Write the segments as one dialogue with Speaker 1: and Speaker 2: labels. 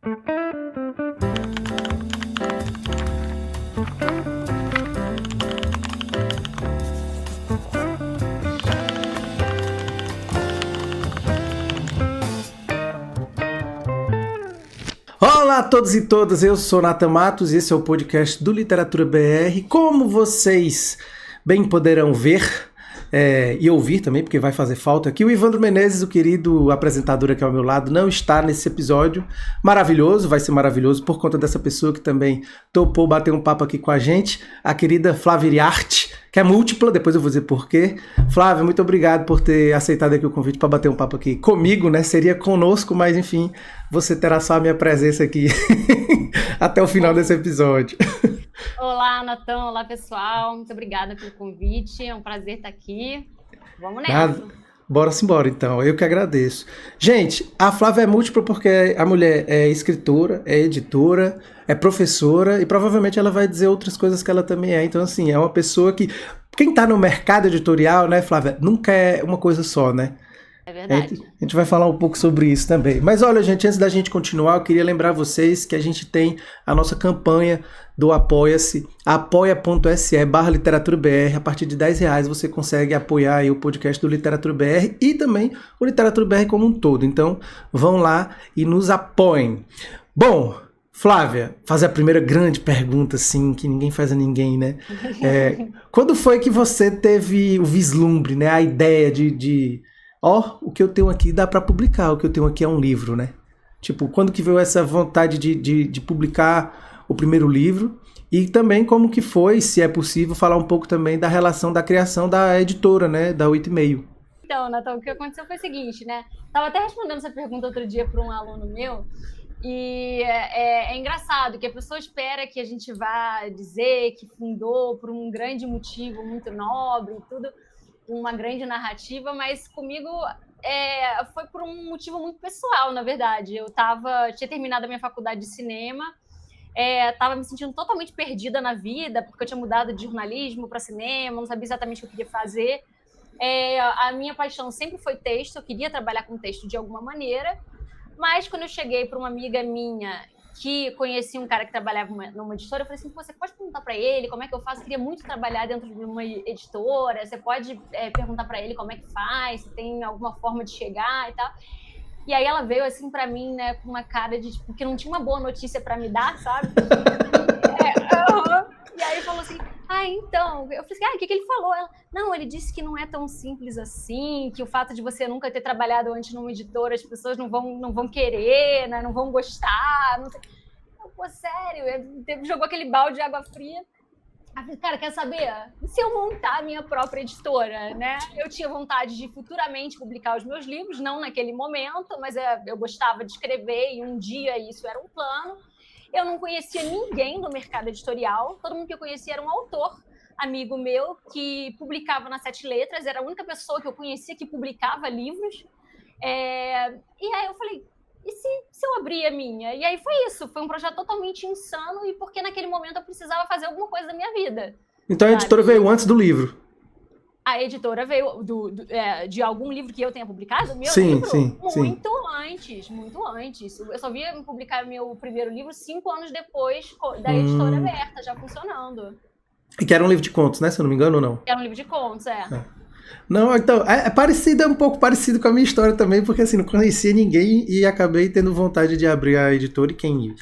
Speaker 1: Olá a todos e todas, eu sou Nathan Matos e esse é o podcast do Literatura BR. Como vocês bem poderão ver e ouvir também, porque vai fazer falta aqui, o Ivandro Menezes, o querido apresentador aqui ao meu lado, não está nesse episódio maravilhoso, vai ser maravilhoso por conta dessa pessoa que também topou bater um papo aqui com a gente, a querida Flávia Iriarte, que é múltipla, depois eu vou dizer por quê. Flávia, muito obrigado por ter aceitado aqui o convite para bater um papo aqui comigo, né? Seria conosco, mas enfim, você terá só a minha presença aqui até o final desse episódio.
Speaker 2: Olá, Nathan. Olá, pessoal. Muito obrigada pelo convite. É um prazer estar aqui. Vamos nessa.
Speaker 1: Nada. Bora-se embora, então. Eu que agradeço. Gente, a Flávia é múltipla porque a mulher é escritora, é editora, é professora e provavelmente ela vai dizer outras coisas que ela também é. Então, assim, é uma pessoa que... Quem tá no mercado editorial, né, Flávia, nunca é uma coisa só, né?
Speaker 2: É verdade.
Speaker 1: A gente vai falar um pouco sobre isso também. Mas olha, gente, antes da gente continuar, eu queria lembrar vocês que a gente tem a nossa campanha do Apoia-se, apoia.se/literaturabr. A partir de R$10 você consegue apoiar aí o podcast do Literatura BR e também o Literatura BR como um todo. Então, vão lá e nos apoiem. Bom, Flávia, fazer a primeira grande pergunta, assim, que ninguém faz a ninguém, né? Quando foi que você teve o vislumbre, né? A ideia de o que eu tenho aqui dá para publicar, o que eu tenho aqui é um livro, né? Tipo, quando que veio essa vontade de publicar o primeiro livro? E também como que foi, se é possível, falar um pouco também da relação da criação da editora, né? Da 8,5.
Speaker 2: Então, Nathan, o que aconteceu foi o seguinte, né? Tava até respondendo essa pergunta outro dia para um aluno meu, e é engraçado que a pessoa espera que a gente vá dizer que fundou por um grande motivo muito nobre e tudo, uma grande narrativa, mas comigo foi por um motivo muito pessoal, na verdade. Eu tinha terminado a minha faculdade de cinema, estava me sentindo totalmente perdida na vida, porque eu tinha mudado de jornalismo para cinema, não sabia exatamente o que eu queria fazer. A minha paixão sempre foi texto, eu queria trabalhar com texto de alguma maneira, mas quando eu cheguei para uma amiga minha que conhecia um cara que trabalhava numa editora, eu falei assim, você pode perguntar para ele como é que eu faço? Eu queria muito trabalhar dentro de uma editora, você pode perguntar para ele como é que faz, se tem alguma forma de chegar e tal. E aí ela veio assim para mim, né, com uma cara de tipo, que não tinha uma boa notícia para me dar, sabe? E aí falou assim, então, eu falei assim, o que ele falou? Ela, não, ele disse que não é tão simples assim, que o fato de você nunca ter trabalhado antes numa editora, as pessoas não vão querer, né, não vão gostar, não sei. Eu, pô, sério, jogou aquele balde de água fria. Eu falei, cara, quer saber? Se eu montar a minha própria editora, né? Eu tinha vontade de futuramente publicar os meus livros, não naquele momento, mas eu gostava de escrever e um dia isso era um plano. Eu não conhecia ninguém no mercado editorial, todo mundo que eu conhecia era um autor, amigo meu, que publicava nas 7 Letras, era a única pessoa que eu conhecia que publicava livros. E aí eu falei, e se eu abrir a minha? E aí foi isso, foi um projeto totalmente insano, e porque naquele momento eu precisava fazer alguma coisa da minha vida.
Speaker 1: Então a editora veio antes do livro?
Speaker 2: A editora veio de algum livro que eu tenha publicado? Meu
Speaker 1: livro?
Speaker 2: Muito antes. Eu só via publicar meu primeiro livro 5 anos depois da editora aberta, já funcionando.
Speaker 1: E que era um livro de contos, né? Se eu não me engano, ou não?
Speaker 2: Era um livro de contos,
Speaker 1: Não, então, é um pouco parecido com a minha história também, porque assim, não conhecia ninguém e acabei tendo vontade de abrir a editora e quem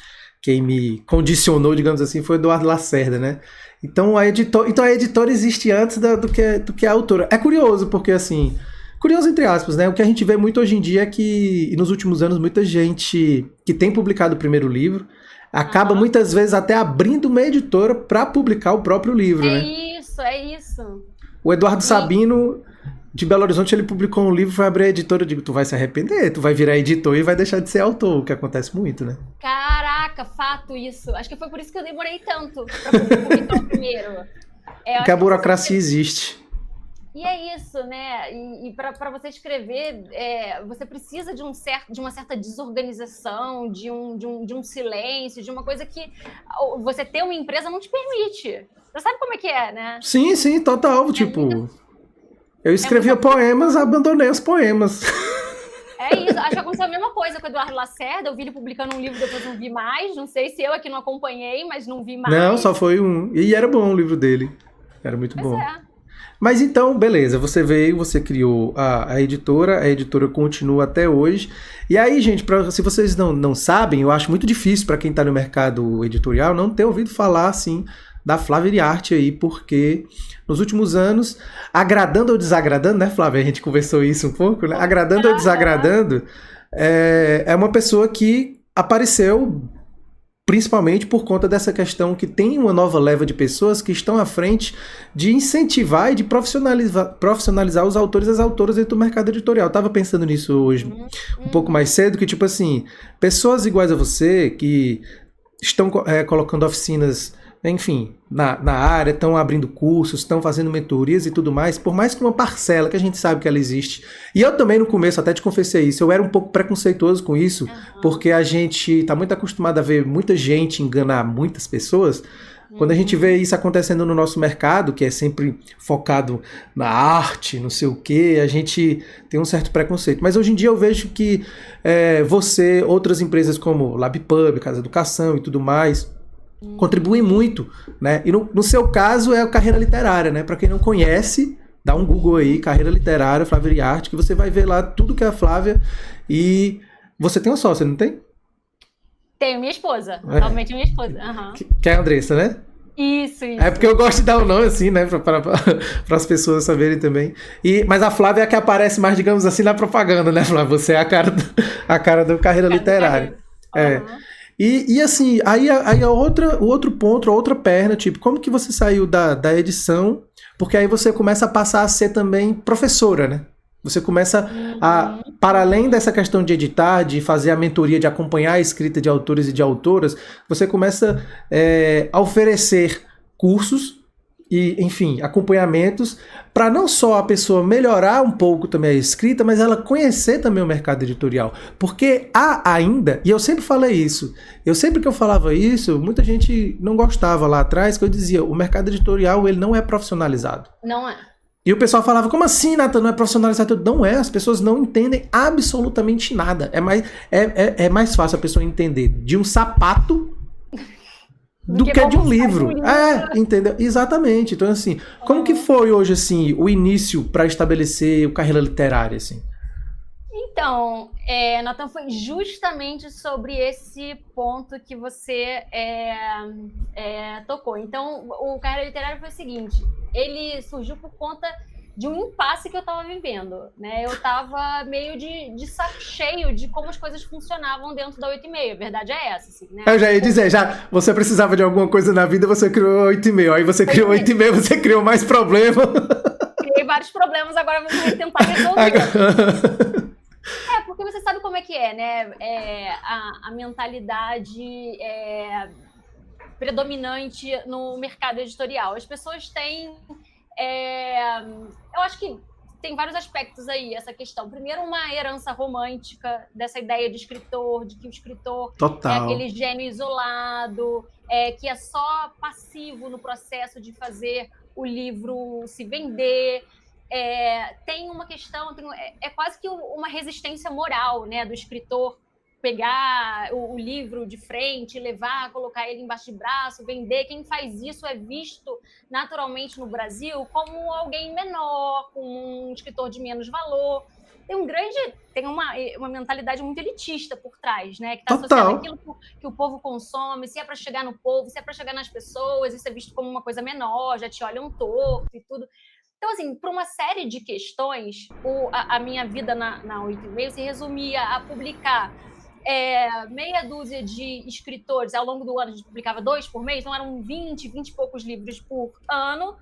Speaker 1: me condicionou, digamos assim, foi o Eduardo Lacerda, né? Então a editora existe antes do que a autora. É curioso, porque assim, curioso entre aspas, né? O que a gente vê muito hoje em dia é que, nos últimos anos, muita gente que tem publicado o primeiro livro acaba muitas vezes até abrindo uma editora para publicar o próprio livro, né?
Speaker 2: É isso.
Speaker 1: O Eduardo Sabino, de Belo Horizonte, ele publicou um livro, foi abrir a editora, eu digo, tu vai se arrepender, tu vai virar editor e vai deixar de ser autor, o que acontece muito, né?
Speaker 2: Caraca, fato isso. Acho que foi por isso que eu demorei tanto pra poder publicar o primeiro.
Speaker 1: Porque a burocracia existe.
Speaker 2: E é isso, né? E para você escrever, você precisa de uma certa desorganização, de um silêncio, de uma coisa que você ter uma empresa não te permite. Você sabe como é que é, né?
Speaker 1: Sim, sim, total. Eu escrevia poemas, abandonei os poemas.
Speaker 2: É isso, acho que aconteceu a mesma coisa com o Eduardo Lacerda, eu vi ele publicando um livro, depois não vi mais, não sei se eu aqui não acompanhei, mas não vi mais.
Speaker 1: Não, só foi um. E era bom o livro dele. Era muito
Speaker 2: Pois
Speaker 1: bom.
Speaker 2: é.
Speaker 1: Mas então, beleza, você veio, você criou a editora continua até hoje. E aí, gente, se vocês não sabem, eu acho muito difícil para quem está no mercado editorial não ter ouvido falar, assim, da Flávia Iriarte aí, porque nos últimos anos, agradando ou desagradando, né, Flávia? A gente conversou isso um pouco, né? Agradando ou desagradando, é uma pessoa que apareceu principalmente por conta dessa questão que tem uma nova leva de pessoas que estão à frente de incentivar e de profissionalizar os autores e as autoras dentro do mercado editorial. Eu tava pensando nisso hoje um pouco mais cedo, que tipo assim, pessoas iguais a você que estão colocando oficinas, enfim, na área, estão abrindo cursos, estão fazendo mentorias e tudo mais, por mais que uma parcela, que a gente sabe que ela existe. E eu também no começo, até te confessei isso, eu era um pouco preconceituoso com isso, porque a gente está muito acostumado a ver muita gente enganar muitas pessoas. Quando a gente vê isso acontecendo no nosso mercado, que é sempre focado na arte, não sei o quê, a gente tem um certo preconceito. Mas hoje em dia eu vejo que você, outras empresas como LabPub, Casa Educação e tudo mais, contribuem muito, né? E no seu caso é a carreira literária, né? Para quem não conhece, dá um Google aí, carreira literária, Flávia Iriarte, que você vai ver lá tudo que é a Flávia. E você tem uma sócia, não tem?
Speaker 2: Tenho minha esposa, totalmente minha esposa. Uhum.
Speaker 1: Que é a Andressa, né?
Speaker 2: Isso.
Speaker 1: É porque eu gosto de dar o nome assim, né? Para as pessoas saberem também. Mas a Flávia é a que aparece mais, digamos assim, na propaganda, né, Flávia? Você é a cara do carreira literária.
Speaker 2: Uhum.
Speaker 1: E assim, aí o outro ponto, a outra perna, tipo, como que você saiu da edição? Porque aí você começa a passar a ser também professora, né? Você começa para além dessa questão de editar, de fazer a mentoria, de acompanhar a escrita de autores e de autoras, você começa a oferecer cursos e, enfim, acompanhamentos para não só a pessoa melhorar um pouco também a escrita, mas ela conhecer também o mercado editorial. Porque há ainda, e eu sempre falei isso, sempre que eu falava isso, muita gente não gostava lá atrás, que eu dizia, o mercado editorial ele não é profissionalizado.
Speaker 2: Não é.
Speaker 1: E o pessoal falava, como assim, Nathan, não é profissionalizado? Não é, as pessoas não entendem absolutamente nada. É mais fácil a pessoa entender de um sapato do que de um livro. Entendeu? Exatamente. Então, assim, como que foi hoje, assim, o início para estabelecer o carreira literária, assim?
Speaker 2: Então, Nathan, foi justamente sobre esse ponto que você tocou. Então, o carreira literária foi o seguinte, ele surgiu por conta de um impasse que eu estava vivendo, né? Eu estava meio de saco cheio de como as coisas funcionavam dentro da 8h30. A verdade é essa, assim, né?
Speaker 1: Eu já ia dizer, você precisava de alguma coisa na vida, você criou 8h30. Aí você criou 8h30, você criou mais problema.
Speaker 2: Criei vários problemas, agora vamos tentar resolver. Porque você sabe como é que né? A mentalidade predominante no mercado editorial. As pessoas têm... eu acho que tem vários aspectos aí, essa questão. Primeiro, uma herança romântica dessa ideia de escritor, de que o escritor
Speaker 1: Total.
Speaker 2: é aquele gênio isolado, que é só passivo no processo de fazer o livro se vender. Tem uma questão, é quase que uma resistência moral, né, do escritor pegar o livro de frente, levar, colocar ele embaixo de braço, vender. Quem faz isso é visto naturalmente no Brasil como alguém menor, como um escritor de menos valor. Tem uma mentalidade muito elitista por trás, né? Que está associada àquilo que o povo consome, se é para chegar no povo, se é para chegar nas pessoas, isso é visto como uma coisa menor, já te olham torto e tudo. Então, assim, por uma série de questões, a minha vida na 8h30 se resumia a publicar meia dúzia de escritores. Ao longo do ano a gente publicava 2 por mês, então eram 20 e poucos livros por ano,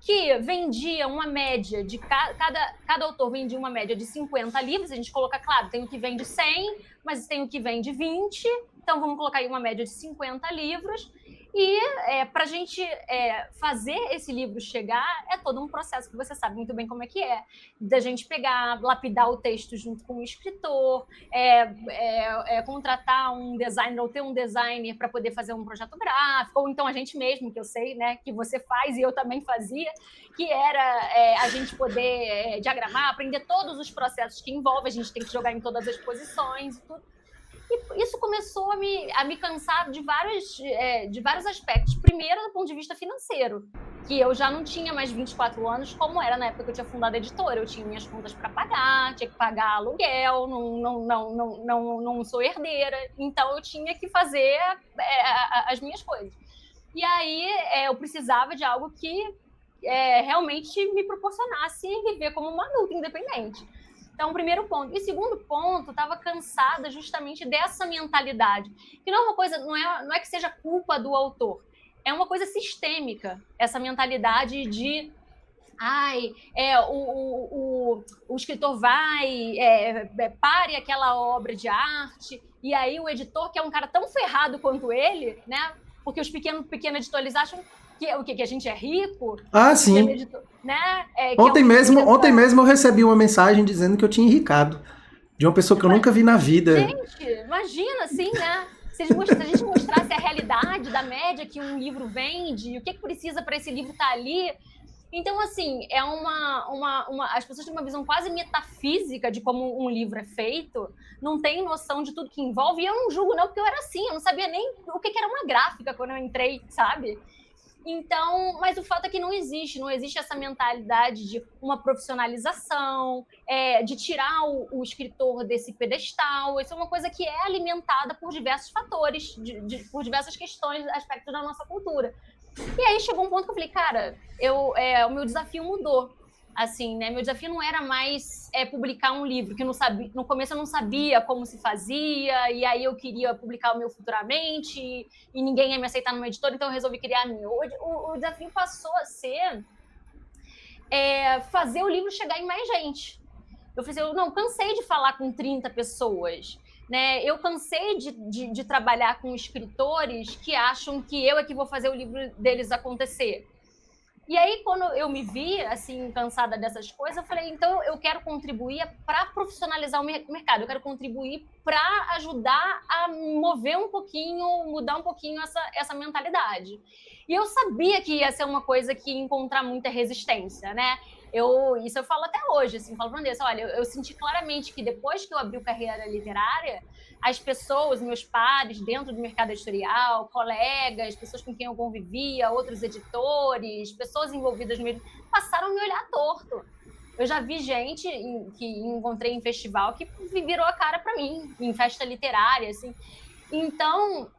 Speaker 2: que vendia uma média de... Cada autor vendia uma média de 50 livros. A gente coloca, claro, tem o que vende 100, mas tem o que vende 20, então vamos colocar aí uma média de 50 livros. E para a gente fazer esse livro chegar, é todo um processo que você sabe muito bem como é que é. Da gente pegar, lapidar o texto junto com o escritor, contratar um designer ou ter um designer para poder fazer um projeto gráfico, ou então a gente mesmo, que eu sei, né, que você faz e eu também fazia, que era a gente poder diagramar, aprender todos os processos que envolve, a gente tem que jogar em todas as posições e tudo. E isso começou a me cansar de vários aspectos. Primeiro, do ponto de vista financeiro, que eu já não tinha mais 24 anos, como era na época que eu tinha fundado a editora. Eu tinha minhas contas para pagar, tinha que pagar aluguel, não sou herdeira, então eu tinha que fazer as minhas coisas. E aí eu precisava de algo que realmente me proporcionasse viver como uma adulta independente. Então, primeiro ponto. E segundo ponto, estava cansada justamente dessa mentalidade. Que não é uma coisa, não é que seja culpa do autor. É uma coisa sistêmica, essa mentalidade de o escritor pare aquela obra de arte, e aí o editor, que é um cara tão ferrado quanto ele, né? Porque os pequenos editores acham que a gente é rico.
Speaker 1: Sim.
Speaker 2: Editor, né?
Speaker 1: Ontem mesmo eu recebi uma mensagem dizendo que eu tinha enricado. De uma pessoa que eu nunca vi na vida.
Speaker 2: Gente, imagina assim, né? Se a gente mostrasse a realidade da média que um livro vende, o que precisa para esse livro estar ali. Então, assim, as pessoas têm uma visão quase metafísica de como um livro é feito, não tem noção de tudo que envolve, e eu não julgo não, porque eu era assim, eu não sabia nem o que era uma gráfica quando eu entrei, sabe? Então, mas o fato é que não existe essa mentalidade de uma profissionalização, de tirar o escritor desse pedestal. Isso é uma coisa que é alimentada por diversos fatores, por diversas questões, aspectos da nossa cultura. E aí chegou um ponto que eu falei, cara, o meu desafio mudou. Assim, né? Meu desafio não era mais publicar um livro, que no começo eu não sabia como se fazia, e aí eu queria publicar o meu futuramente, e ninguém ia me aceitar numa editora, então eu resolvi criar a minha. O desafio passou a ser fazer o livro chegar em mais gente. Eu falei assim, eu não cansei de falar com 30 pessoas. Né? Eu cansei de trabalhar com escritores que acham que eu é que vou fazer o livro deles acontecer. E aí, quando eu me vi, assim, cansada dessas coisas, eu falei, então eu quero contribuir para profissionalizar o mercado, eu quero contribuir para ajudar a mover um pouquinho, mudar um pouquinho essa mentalidade. E eu sabia que ia ser uma coisa que ia encontrar muita resistência, né? Isso eu falo até hoje, assim, falo para Andressa, olha, eu senti claramente que depois que eu abri o Carreira Literária, as pessoas, meus pares dentro do mercado editorial, colegas, pessoas com quem eu convivia, outros editores, pessoas envolvidas no meio, passaram a me olhar torto. Eu já vi gente que encontrei em festival que virou a cara para mim, em festa literária, assim. Então,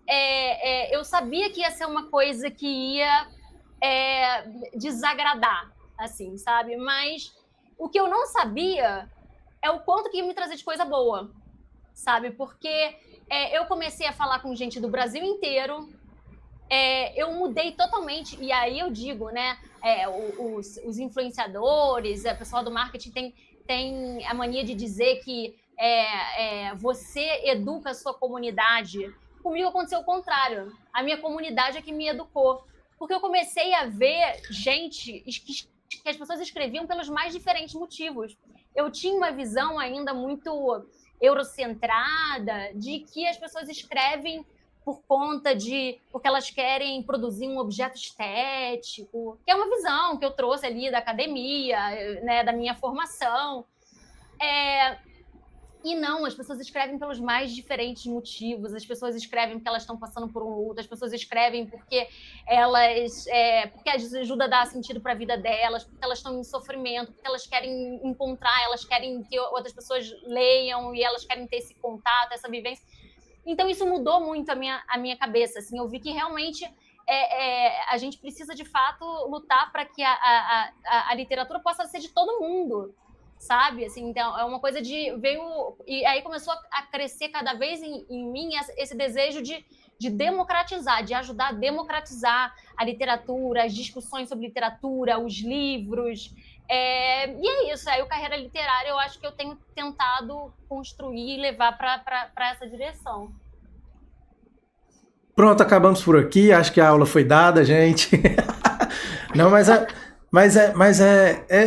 Speaker 2: eu sabia que ia ser uma coisa que ia desagradar, assim, sabe? Mas o que eu não sabia é o quanto que ia me trazer de coisa boa, sabe? Porque eu comecei a falar com gente do Brasil inteiro, eu mudei totalmente, e aí eu digo, né, os influenciadores, o pessoal do marketing tem a mania de dizer que você educa a sua comunidade. Comigo aconteceu o contrário, a minha comunidade é que me educou, porque eu comecei a ver gente que as pessoas escreviam pelos mais diferentes motivos. Eu tinha uma visão ainda muito eurocentrada de que as pessoas escrevem porque elas querem produzir um objeto estético, que é uma visão que eu trouxe ali da academia, né, da minha formação. E não, as pessoas escrevem pelos mais diferentes motivos, as pessoas escrevem porque elas estão passando por um luto, as pessoas escrevem porque porque ajuda a dar sentido para a vida delas, porque elas estão em sofrimento, porque elas querem encontrar, elas querem que outras pessoas leiam e elas querem ter esse contato, essa vivência. Então isso mudou muito a minha cabeça, assim, eu vi que realmente a gente precisa de fato lutar para que a literatura possa ser de todo mundo, sabe? Assim, então, é uma coisa e aí começou a crescer cada vez em mim esse desejo de democratizar, de ajudar a democratizar a literatura, as discussões sobre literatura, os livros. E é isso, aí o Carreira Literária eu acho que eu tenho tentado construir e levar para essa direção.
Speaker 1: Pronto, acabamos por aqui. Acho que a aula foi dada, gente. Não,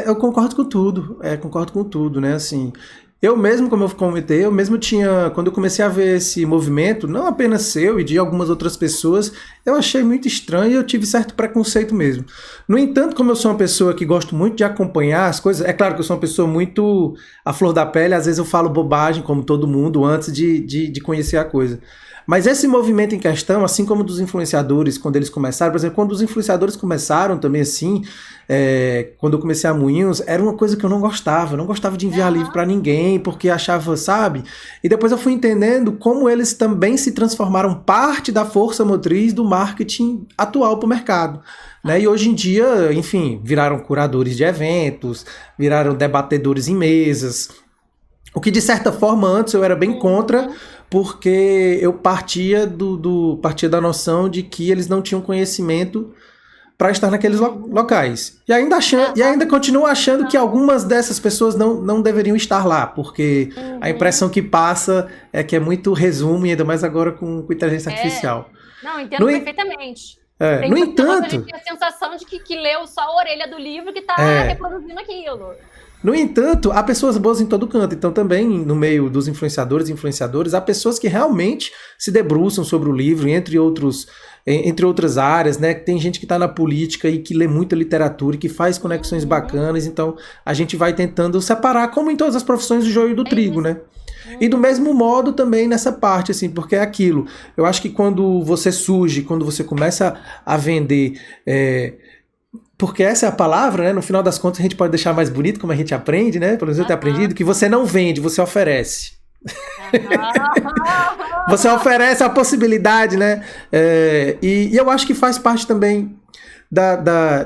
Speaker 1: eu concordo com tudo. Concordo com tudo, né? Assim, eu mesmo, como eu comentei, eu mesmo tinha, quando eu comecei a ver esse movimento, não apenas seu e de algumas outras pessoas, eu achei muito estranho e eu tive certo preconceito mesmo. No entanto, como eu sou uma pessoa que gosto muito de acompanhar as coisas, é claro que eu sou uma pessoa muito à flor da pele, às vezes eu falo bobagem, como todo mundo, antes de conhecer a coisa. Mas esse movimento em questão, assim como dos influenciadores, quando eles começaram, por exemplo, quando os influenciadores começaram também assim, quando eu comecei a Moinhos, era uma coisa que eu não gostava de enviar livro para ninguém, porque achava, sabe? E depois eu fui entendendo como eles também se transformaram parte da força motriz do marketing atual para o mercado. Né? E hoje em dia, enfim, viraram curadores de eventos, viraram debatedores em mesas, o que de certa forma antes eu era bem contra, porque eu partia da noção de que eles não tinham conhecimento para estar naqueles locais. E ainda continuo achando que algumas dessas pessoas não deveriam estar lá, porque a impressão que passa é que é muito resumo, e ainda mais agora com inteligência artificial.
Speaker 2: Não, entendo perfeitamente.
Speaker 1: No entanto...
Speaker 2: A gente tem a sensação de que leu só a orelha do livro que está reproduzindo aquilo.
Speaker 1: No entanto, há pessoas boas em todo canto. Então também, no meio dos influenciadores e influenciadoras, há pessoas que realmente se debruçam sobre o livro, entre outras áreas, né? Tem gente que está na política e que lê muita literatura e que faz conexões bacanas. Então a gente vai tentando separar, como em todas as profissões, o joio do trigo, né? E do mesmo modo também nessa parte, assim, porque é aquilo. Eu acho que quando você surge, quando você começa a vender... porque essa é a palavra, né? No final das contas a gente pode deixar mais bonito, como a gente aprende, né? Pelo menos eu tenho aprendido, que você não vende, você oferece. Você oferece a possibilidade, né? E eu acho que faz parte também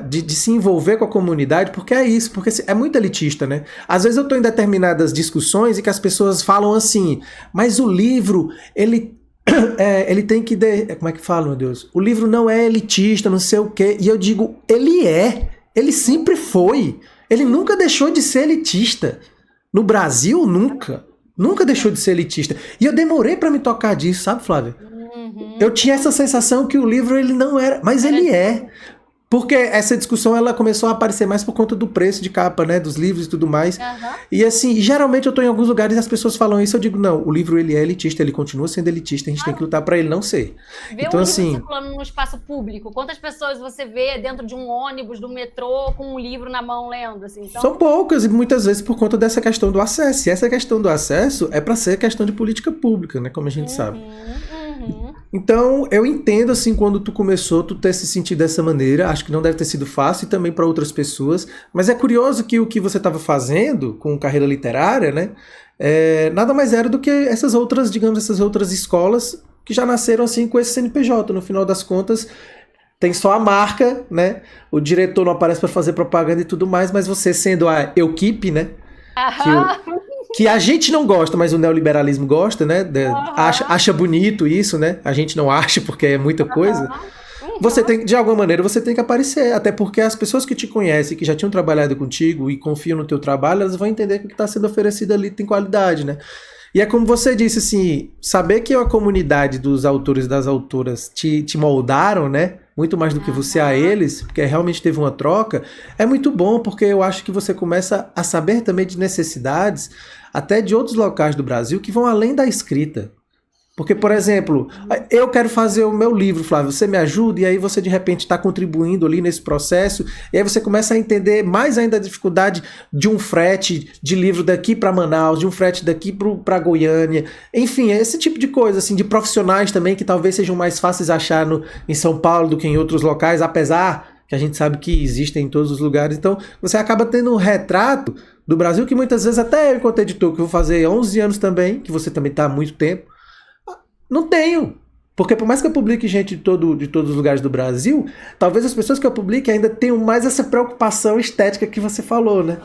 Speaker 1: de se envolver com a comunidade, porque é isso, porque é muito elitista, né? Às vezes eu estou em determinadas discussões e que as pessoas falam assim, mas o livro, ele tem que... Como é que fala, meu Deus? O livro não é elitista, não sei o quê. E eu digo, ele é. Ele sempre foi. Ele nunca deixou de ser elitista. No Brasil, nunca. Nunca deixou de ser elitista. E eu demorei pra me tocar disso, sabe, Flávia? Eu tinha essa sensação que o livro ele não era, mas ele é. Porque essa discussão ela começou a aparecer mais por conta do preço de capa, né, dos livros e tudo mais. E assim, geralmente eu tô em alguns lugares e as pessoas falam isso, eu digo, não, o livro ele é elitista, ele continua sendo elitista, a gente tem que lutar pra ele não ser.
Speaker 2: Então, um livro circulando no espaço público, quantas pessoas você vê dentro de um ônibus, do metrô, com um livro na mão lendo? Assim, então...
Speaker 1: São poucas, e muitas vezes por conta dessa questão do acesso. E essa questão do acesso é pra ser questão de política pública, né, como a gente sabe. Então, eu entendo, assim, quando tu começou, tu ter se sentido dessa maneira, acho que não deve ter sido fácil, e também para outras pessoas, mas é curioso que o que você estava fazendo com carreira literária, né, nada mais era do que essas outras escolas que já nasceram, assim, com esse CNPJ, no final das contas, tem só a marca, né, o diretor não aparece para fazer propaganda e tudo mais, mas você sendo a equipe, né, que a gente não gosta, mas o neoliberalismo gosta, né? Acha bonito isso, né? A gente não acha porque é muita coisa. Você tem, de alguma maneira, você tem que aparecer, até porque as pessoas que te conhecem, que já tinham trabalhado contigo e confiam no teu trabalho, elas vão entender que o que está sendo oferecido ali tem qualidade, né? E é como você disse, assim, saber que a comunidade dos autores e das autoras te moldaram, né? Muito mais do que você a eles, porque realmente teve uma troca, é muito bom, porque eu acho que você começa a saber também de necessidades, até de outros locais do Brasil, que vão além da escrita. Porque, por exemplo, eu quero fazer o meu livro, Flávio, você me ajuda? E aí você, de repente, está contribuindo ali nesse processo, e aí você começa a entender mais ainda a dificuldade de um frete de livro daqui para Manaus, de um frete daqui para Goiânia, enfim, esse tipo de coisa, assim, de profissionais também, que talvez sejam mais fáceis de achar em São Paulo do que em outros locais, apesar que a gente sabe que existem em todos os lugares. Então, você acaba tendo um retrato do Brasil que muitas vezes, até eu, enquanto editor, que eu vou fazer 11 anos também, que você também está há muito tempo, não tenho. Porque por mais que eu publique gente de todos os lugares do Brasil, talvez as pessoas que eu publique ainda tenham mais essa preocupação estética que você falou, né?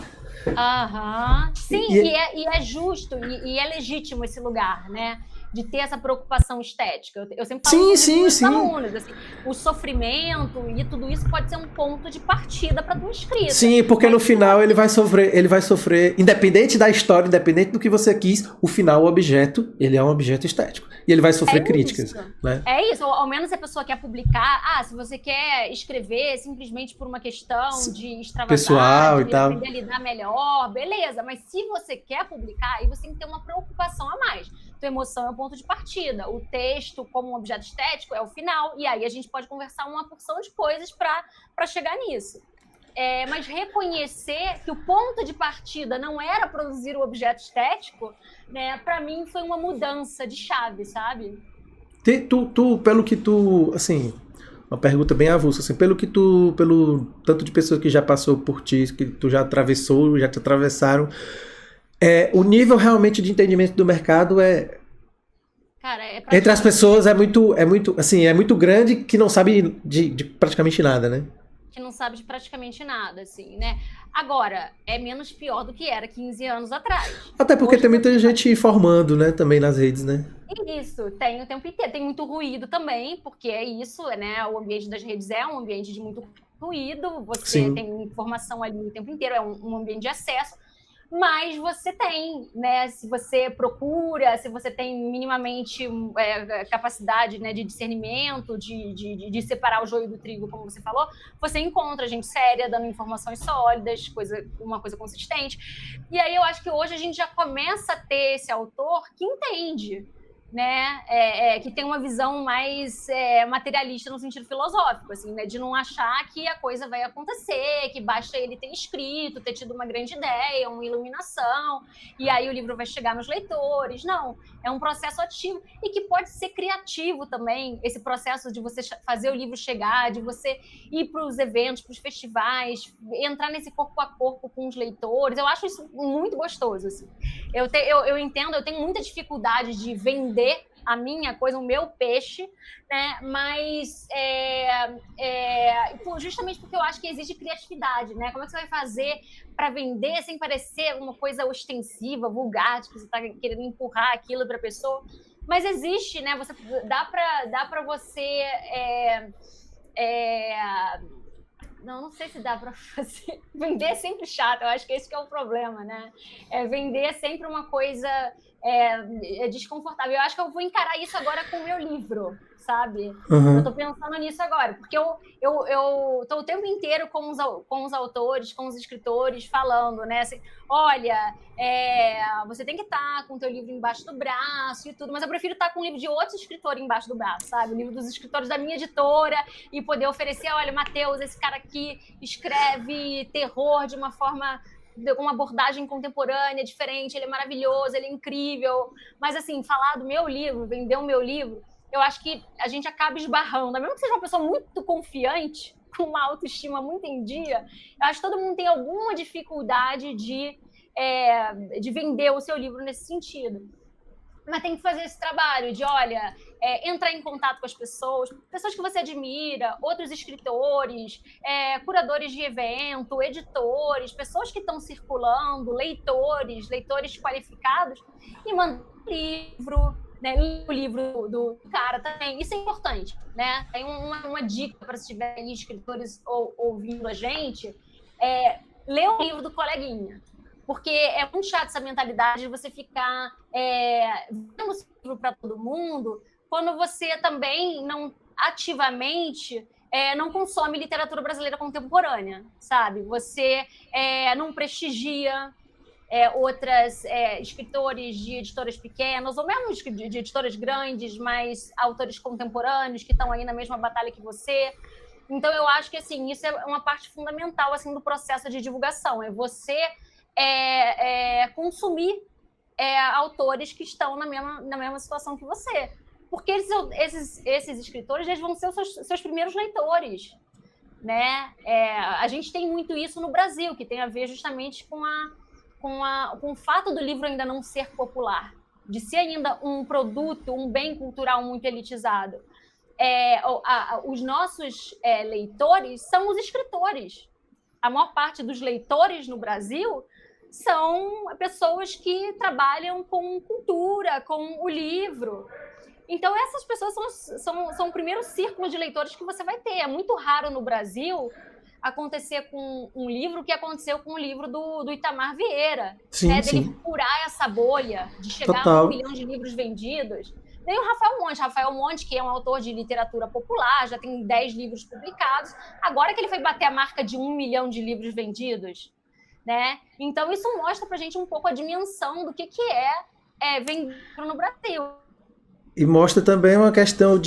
Speaker 2: Sim, e é justo, e é legítimo esse lugar, né? de ter essa preocupação estética. Eu sempre falo com os meus alunos, assim, o sofrimento e tudo isso pode ser um ponto de partida para a tua escrita.
Speaker 1: Sim, porque no final ele vai sofrer, independente da história, independente do que você quis, o final, o objeto, ele é um objeto estético. E ele vai sofrer críticas. Né?
Speaker 2: É isso, ou ao menos se a pessoa quer publicar, se você quer escrever simplesmente por uma questão de extravasar,
Speaker 1: pessoal
Speaker 2: de
Speaker 1: e tal,
Speaker 2: aprender a lidar melhor, beleza, mas se você quer publicar, aí você tem que ter uma preocupação a mais. Tua emoção é o ponto de partida, o texto como um objeto estético é o final, e aí a gente pode conversar uma porção de coisas para chegar nisso. Mas reconhecer que o ponto de partida não era produzir o objeto estético, né, para mim foi uma mudança de chave, sabe?
Speaker 1: Pelo que tu, assim, uma pergunta bem avulsa, assim, pelo tanto de pessoas que já passou por ti, que tu já atravessou, já te atravessaram, o nível realmente de entendimento do mercado
Speaker 2: Cara,
Speaker 1: entre as pessoas é muito, assim, é muito grande, que não sabe de praticamente nada, né?
Speaker 2: Que não sabe de praticamente nada, assim, né? Agora, é menos pior do que era 15 anos atrás.
Speaker 1: Até porque tem muita gente formando, né, também nas redes, né?
Speaker 2: Isso, tem o tempo inteiro. Tem muito ruído também, porque é isso, né? O ambiente das redes é um ambiente de muito ruído, você tem informação ali o tempo inteiro, é um ambiente de acesso, mas você tem, né? Se você procura, se você tem minimamente capacidade, né, de discernimento, de separar o joio do trigo, como você falou, você encontra gente séria dando informações sólidas, uma coisa consistente. E aí eu acho que hoje a gente já começa a ter esse autor que entende, né, que tem uma visão mais materialista no sentido filosófico, assim, né, de não achar que a coisa vai acontecer, que basta ele ter escrito, ter tido uma grande ideia, uma iluminação, e aí o livro vai chegar nos leitores. Não, é um processo ativo e que pode ser criativo também, esse processo de você fazer o livro chegar, de você ir para os eventos, para os festivais, entrar nesse corpo a corpo com os leitores. Eu acho isso muito gostoso, assim. Eu entendo, eu tenho muita dificuldade de vender a minha coisa, o meu peixe, né? Mas justamente porque eu acho que existe criatividade, né? Como é que você vai fazer para vender sem parecer uma coisa ostensiva, vulgar, de que você está querendo empurrar aquilo para a pessoa? Mas existe, né? Dá para você não sei se dá para fazer. Vender é sempre chato, eu acho que esse que é o problema, né? Vender é sempre uma coisa desconfortável. Eu acho que eu vou encarar isso agora com o meu livro, sabe?
Speaker 1: Uhum.
Speaker 2: Eu tô pensando nisso agora, porque eu tô o tempo inteiro com os autores, com os escritores, falando, né? Assim, olha, você tem que estar com o teu livro embaixo do braço e tudo, mas eu prefiro estar com o livro de outro escritor embaixo do braço, sabe? O livro dos escritores da minha editora e poder oferecer, olha, Matheus, esse cara aqui escreve terror de uma forma, com uma abordagem contemporânea, diferente, ele é maravilhoso, ele é incrível. Mas, assim, falar do meu livro, vender o meu livro, eu acho que a gente acaba esbarrando. Mesmo que seja uma pessoa muito confiante, com uma autoestima muito em dia, eu acho que todo mundo tem alguma dificuldade de vender o seu livro nesse sentido. Mas tem que fazer esse trabalho de, olha, entrar em contato com as pessoas que você admira, outros escritores, curadores de evento, editores, pessoas que estão circulando, leitores qualificados, e mandar um livro, né, o livro do cara também. Isso é importante, né? Tem uma dica para se tiver escritores ouvindo a gente, ler o livro do coleguinha. Porque é muito chato essa mentalidade de você ficar dando esse livro para todo mundo, quando você também não ativamente não consome literatura brasileira contemporânea, sabe? Você não prestigia outras escritores de editoras pequenas, ou mesmo de editoras grandes, mas autores contemporâneos que estão aí na mesma batalha que você. Então, eu acho que assim, isso é uma parte fundamental assim, do processo de divulgação, é você consumir autores que estão na mesma situação que você. Porque esses escritores, eles vão ser os seus primeiros leitores, né? A gente tem muito isso no Brasil, que tem a ver justamente com o fato do livro ainda não ser popular, de ser ainda um produto, um bem cultural muito elitizado. Os nossos leitores são os escritores. A maior parte dos leitores no Brasil são pessoas que trabalham com cultura, com o livro. Então, essas pessoas são o primeiro círculo de leitores que você vai ter. É muito raro no Brasil acontecer com um livro que aconteceu com o livro do Itamar Vieira,
Speaker 1: Sim,
Speaker 2: né?
Speaker 1: sim.
Speaker 2: Dele furar essa bolha, de chegar
Speaker 1: Total.
Speaker 2: a 1 milhão de livros vendidos. Nem o Rafael Monte, que é um autor de literatura popular, já tem 10 livros publicados, agora que ele foi bater a marca de 1 milhão de livros vendidos, né? Então, isso mostra pra gente um pouco a dimensão do que é vender no Brasil.
Speaker 1: E mostra também uma questão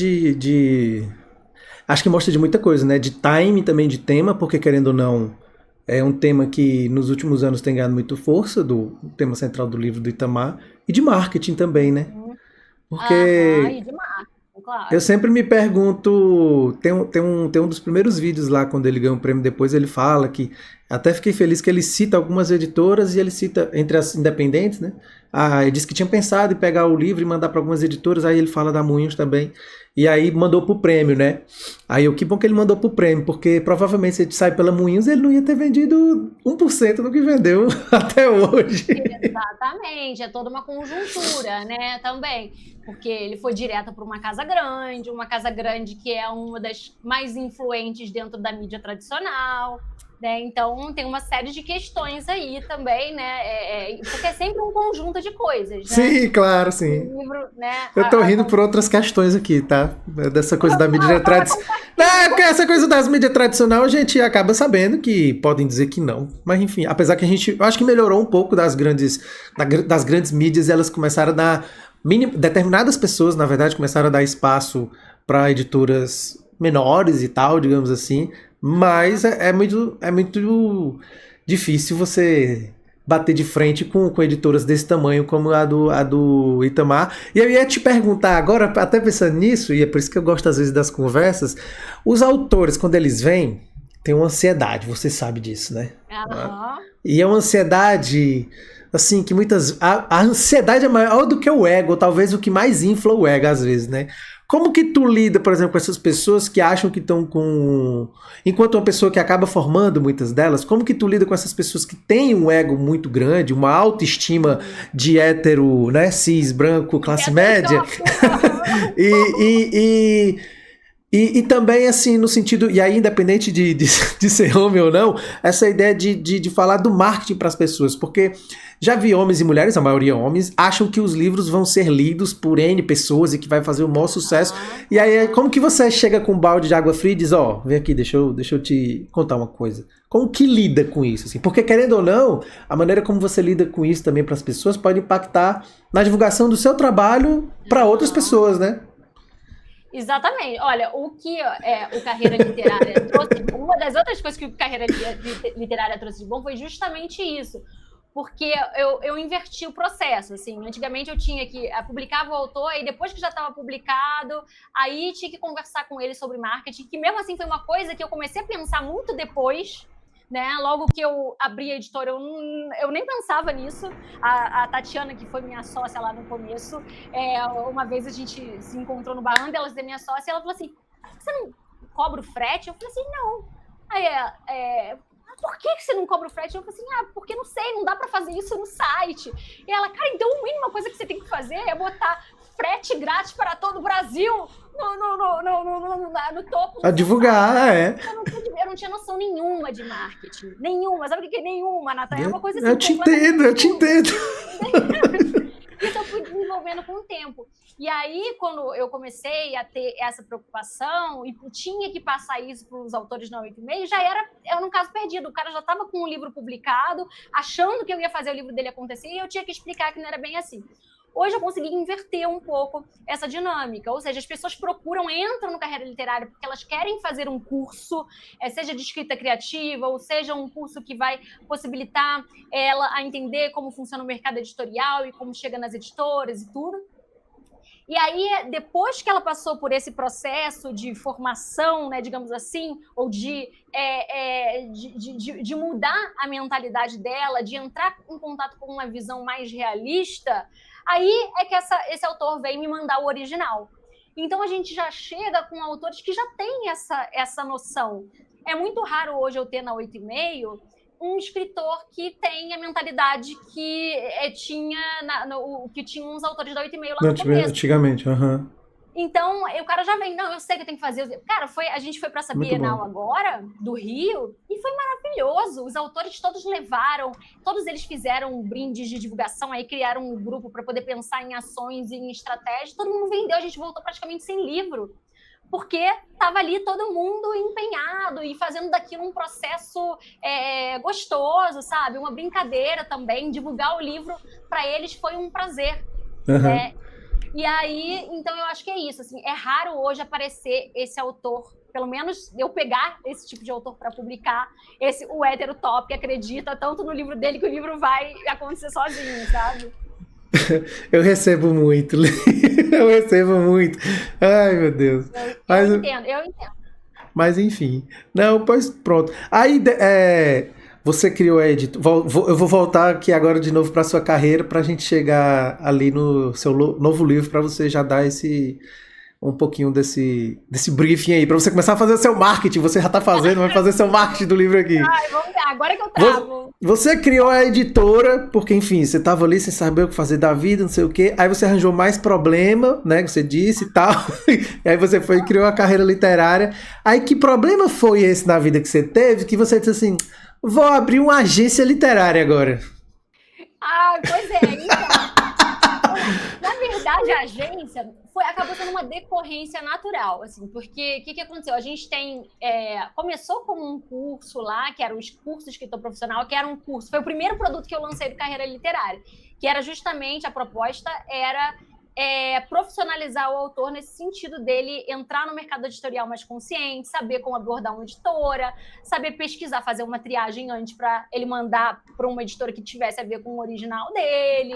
Speaker 1: acho que mostra de muita coisa, né? De time também, de tema, porque querendo ou não, é um tema que nos últimos anos tem ganhado muito força, do tema central do livro do Itamar, e de marketing também, né? Porque
Speaker 2: e de marketing, claro.
Speaker 1: Eu sempre me pergunto, tem um dos primeiros vídeos lá, quando ele ganha um prêmio depois, ele fala que, até fiquei feliz que ele cita algumas editoras e ele cita, entre as independentes, né? Ele disse que tinha pensado em pegar o livro e mandar para algumas editoras, aí ele fala da Moinhos também, e aí mandou pro prêmio, né? Aí que bom que ele mandou pro prêmio, porque provavelmente se ele sai pela Moinhos, ele não ia ter vendido 1% do que vendeu até hoje.
Speaker 2: Exatamente, é toda uma conjuntura, né, também, porque ele foi direto para uma casa grande que é uma das mais influentes dentro da mídia tradicional, né? Então tem uma série de questões aí também, né? Porque é sempre um conjunto de coisas, né?
Speaker 1: Sim, claro, sim.
Speaker 2: O livro, né?
Speaker 1: Eu tô rindo por outras questões aqui, tá? Dessa coisa da mídia tradicional. Porque essa coisa das mídias tradicionais a gente acaba sabendo que podem dizer que não. Mas enfim, apesar que eu acho que melhorou um pouco das grandes mídias, elas começaram a dar. Determinadas pessoas, na verdade, começaram a dar espaço para editoras menores e tal, digamos assim. Mas é muito difícil você bater de frente com editoras desse tamanho como a do Itamar. E eu ia te perguntar agora, até pensando nisso, e é por isso que eu gosto às vezes das conversas, os autores, quando eles vêm, têm uma ansiedade, você sabe disso, né?
Speaker 2: Uhum.
Speaker 1: E é uma ansiedade, assim, que a ansiedade é maior do que o ego, talvez o que mais infla o ego às vezes, né? Como que tu lida, por exemplo, com essas pessoas que acham que estão com... Enquanto uma pessoa que acaba formando muitas delas, como que tu lida com essas pessoas que têm um ego muito grande, uma autoestima de hétero, né, cis, branco, classe média? E também, assim, no sentido... E aí, independente de ser homem ou não, essa ideia de falar do marketing para as pessoas. Porque já vi homens e mulheres, a maioria homens, acham que os livros vão ser lidos por N pessoas e que vai fazer o maior sucesso. E aí, como que você chega com um balde de água fria e diz, vem aqui, deixa eu te contar uma coisa. Como que lida com isso? Assim? Porque, querendo ou não, a maneira como você lida com isso também para as pessoas pode impactar na divulgação do seu trabalho para outras pessoas, né?
Speaker 2: Exatamente. Olha, o que o Carreira Literária trouxe, uma das outras coisas que o Carreira Literária trouxe de bom foi justamente isso, porque eu inverti o processo, assim, antigamente eu tinha que publicava o autor e depois que já estava publicado, aí tinha que conversar com ele sobre marketing, que mesmo assim foi uma coisa que eu comecei a pensar muito depois, né? Logo que eu abri a editora, eu nem pensava nisso. A Tatiana, que foi minha sócia lá no começo, uma vez a gente se encontrou no bar, onde ela é minha sócia, e ela falou assim, você não cobra o frete? Eu falei assim, não. Aí por que você não cobra o frete? Eu falei assim, porque não sei, não dá para fazer isso no site. E ela, cara, então a mínima coisa que você tem que fazer é botar frete grátis para todo o Brasil no topo.
Speaker 1: A divulgar,
Speaker 2: Eu não tinha noção nenhuma de marketing. Nenhuma. Sabe o que é nenhuma, Natália? É uma coisa assim.
Speaker 1: Eu te entendo.
Speaker 2: Isso eu fui desenvolvendo com o tempo. E aí, quando eu comecei a ter essa preocupação e tinha que passar isso para os autores na 8,5, já era um caso perdido. O cara já estava com um livro publicado, achando que eu ia fazer o livro dele acontecer, e eu tinha que explicar que não era bem assim. Hoje eu consegui inverter um pouco essa dinâmica, ou seja, as pessoas entram no Carreira Literária porque elas querem fazer um curso, seja de escrita criativa, ou seja um curso que vai possibilitar ela a entender como funciona o mercado editorial e como chega nas editoras e tudo. E aí, depois que ela passou por esse processo de formação, né, digamos assim, ou de mudar a mentalidade dela, de entrar em contato com uma visão mais realista, aí é que esse autor vem me mandar o original. Então, a gente já chega com autores que já têm essa noção. É muito raro hoje eu ter na 8,5 um escritor que tem a mentalidade que tinha que tinha uns autores da 8,5 lá no começo.
Speaker 1: Antigamente, aham.
Speaker 2: Então, o cara já vem, não, eu sei que eu tenho que fazer. Cara, a gente foi para essa Bienal agora, do Rio, e foi maravilhoso. Os autores todos levaram, todos eles fizeram brindes de divulgação, aí criaram um grupo para poder pensar em ações e em estratégias. Todo mundo vendeu, a gente voltou praticamente sem livro, porque estava ali todo mundo empenhado e fazendo daquilo um processo gostoso, sabe? Uma brincadeira também. Divulgar o livro para eles foi um prazer.
Speaker 1: Uhum.
Speaker 2: E aí, então eu acho que é isso, assim, é raro hoje aparecer esse autor, pelo menos eu pegar esse tipo de autor para publicar, o hétero top que acredita tanto no livro dele que o livro vai acontecer sozinho, sabe?
Speaker 1: Eu recebo muito, eu recebo muito. Ai, meu Deus.
Speaker 2: Eu entendo.
Speaker 1: Mas enfim, não, pois pronto. Aí, você criou a editora. Eu vou voltar aqui agora de novo para sua carreira para a gente chegar ali no seu novo livro para você já dar um pouquinho desse briefing aí para você começar a fazer o seu marketing. Você já está fazendo, vai fazer seu marketing do livro aqui.
Speaker 2: Ai, vamos ver, agora que eu travo.
Speaker 1: Você criou a editora porque, enfim, você estava ali sem saber o que fazer da vida, não sei o quê. Aí você arranjou mais problema, né? Que você disse e tal. E aí você foi e criou a carreira literária. Aí que problema foi esse na vida que você teve que você disse assim: vou abrir uma agência literária agora?
Speaker 2: Ah, pois é. Então, na verdade, a agência acabou sendo uma decorrência natural, assim, porque o que aconteceu? A gente começou com um curso lá, que era o curso de escritor profissional, que era um curso, foi o primeiro produto que eu lancei de carreira literária, que era justamente, a proposta era profissionalizar o autor nesse sentido dele entrar no mercado editorial mais consciente, saber como abordar uma editora, saber pesquisar, fazer uma triagem antes para ele mandar para uma editora que tivesse a ver com o original dele,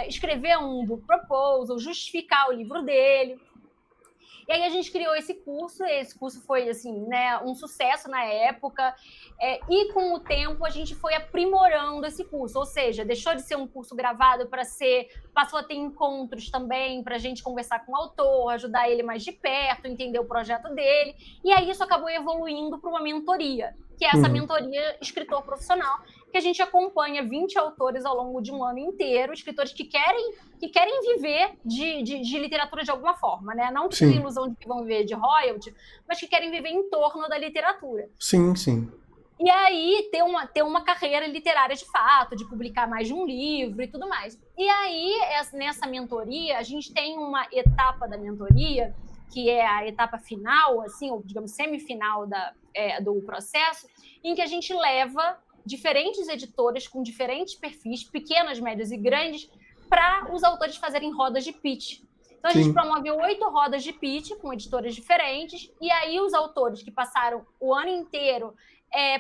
Speaker 2: escrever um book proposal, justificar o livro dele. E aí a gente criou esse curso foi assim, né, um sucesso na época, e com o tempo a gente foi aprimorando esse curso, ou seja, deixou de ser um curso gravado passou a ter encontros também para a gente conversar com o autor, ajudar ele mais de perto, entender o projeto dele, e aí isso acabou evoluindo para uma mentoria, que é essa mentoria escritor profissional, que a gente acompanha 20 autores ao longo de um ano inteiro, escritores que querem viver de literatura de alguma forma, né? Não que tenham a ilusão de que vão viver de royalty, mas que querem viver em torno da literatura.
Speaker 1: Sim, sim.
Speaker 2: E aí ter uma carreira literária de fato, de publicar mais de um livro e tudo mais. E aí, nessa mentoria, a gente tem uma etapa da mentoria, que é a etapa final, assim, ou digamos semifinal do processo, em que a gente leva diferentes editoras com diferentes perfis, pequenas, médias e grandes, para os autores fazerem rodas de pitch. Então, a gente promove 8 rodas de pitch com editoras diferentes, e aí os autores que passaram o ano inteiro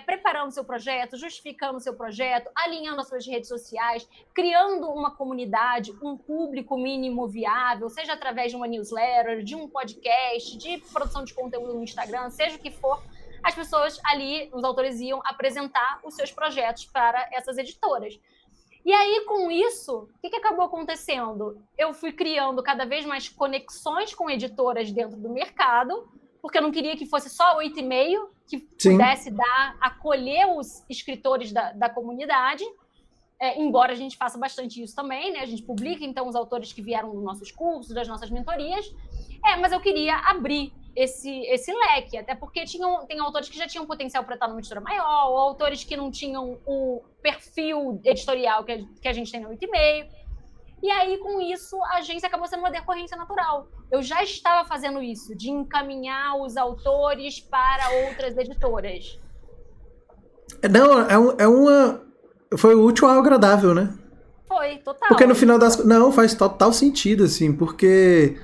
Speaker 2: preparando seu projeto, justificando seu projeto, alinhando as suas redes sociais, criando uma comunidade, um público mínimo viável, seja através de uma newsletter, de um podcast, de produção de conteúdo no Instagram, seja o que for, as pessoas ali, os autores iam apresentar os seus projetos para essas editoras. E aí, com isso, o que acabou acontecendo? Eu fui criando cada vez mais conexões com editoras dentro do mercado, porque eu não queria que fosse só 8,5, que pudesse acolher os escritores da comunidade, embora a gente faça bastante isso também, né? A gente publica, então, os autores que vieram dos nossos cursos, das nossas mentorias, mas eu queria abrir esse leque, até porque tem autores que já tinham potencial para estar numa editora maior, ou autores que não tinham o perfil editorial que a gente tem no 8,5. E aí, com isso, a agência acabou sendo uma decorrência natural. Eu já estava fazendo isso, de encaminhar os autores para outras editoras.
Speaker 1: Não, foi útil ao agradável, né?
Speaker 2: Foi, total.
Speaker 1: Porque no final das... Não, faz total sentido, assim, porque...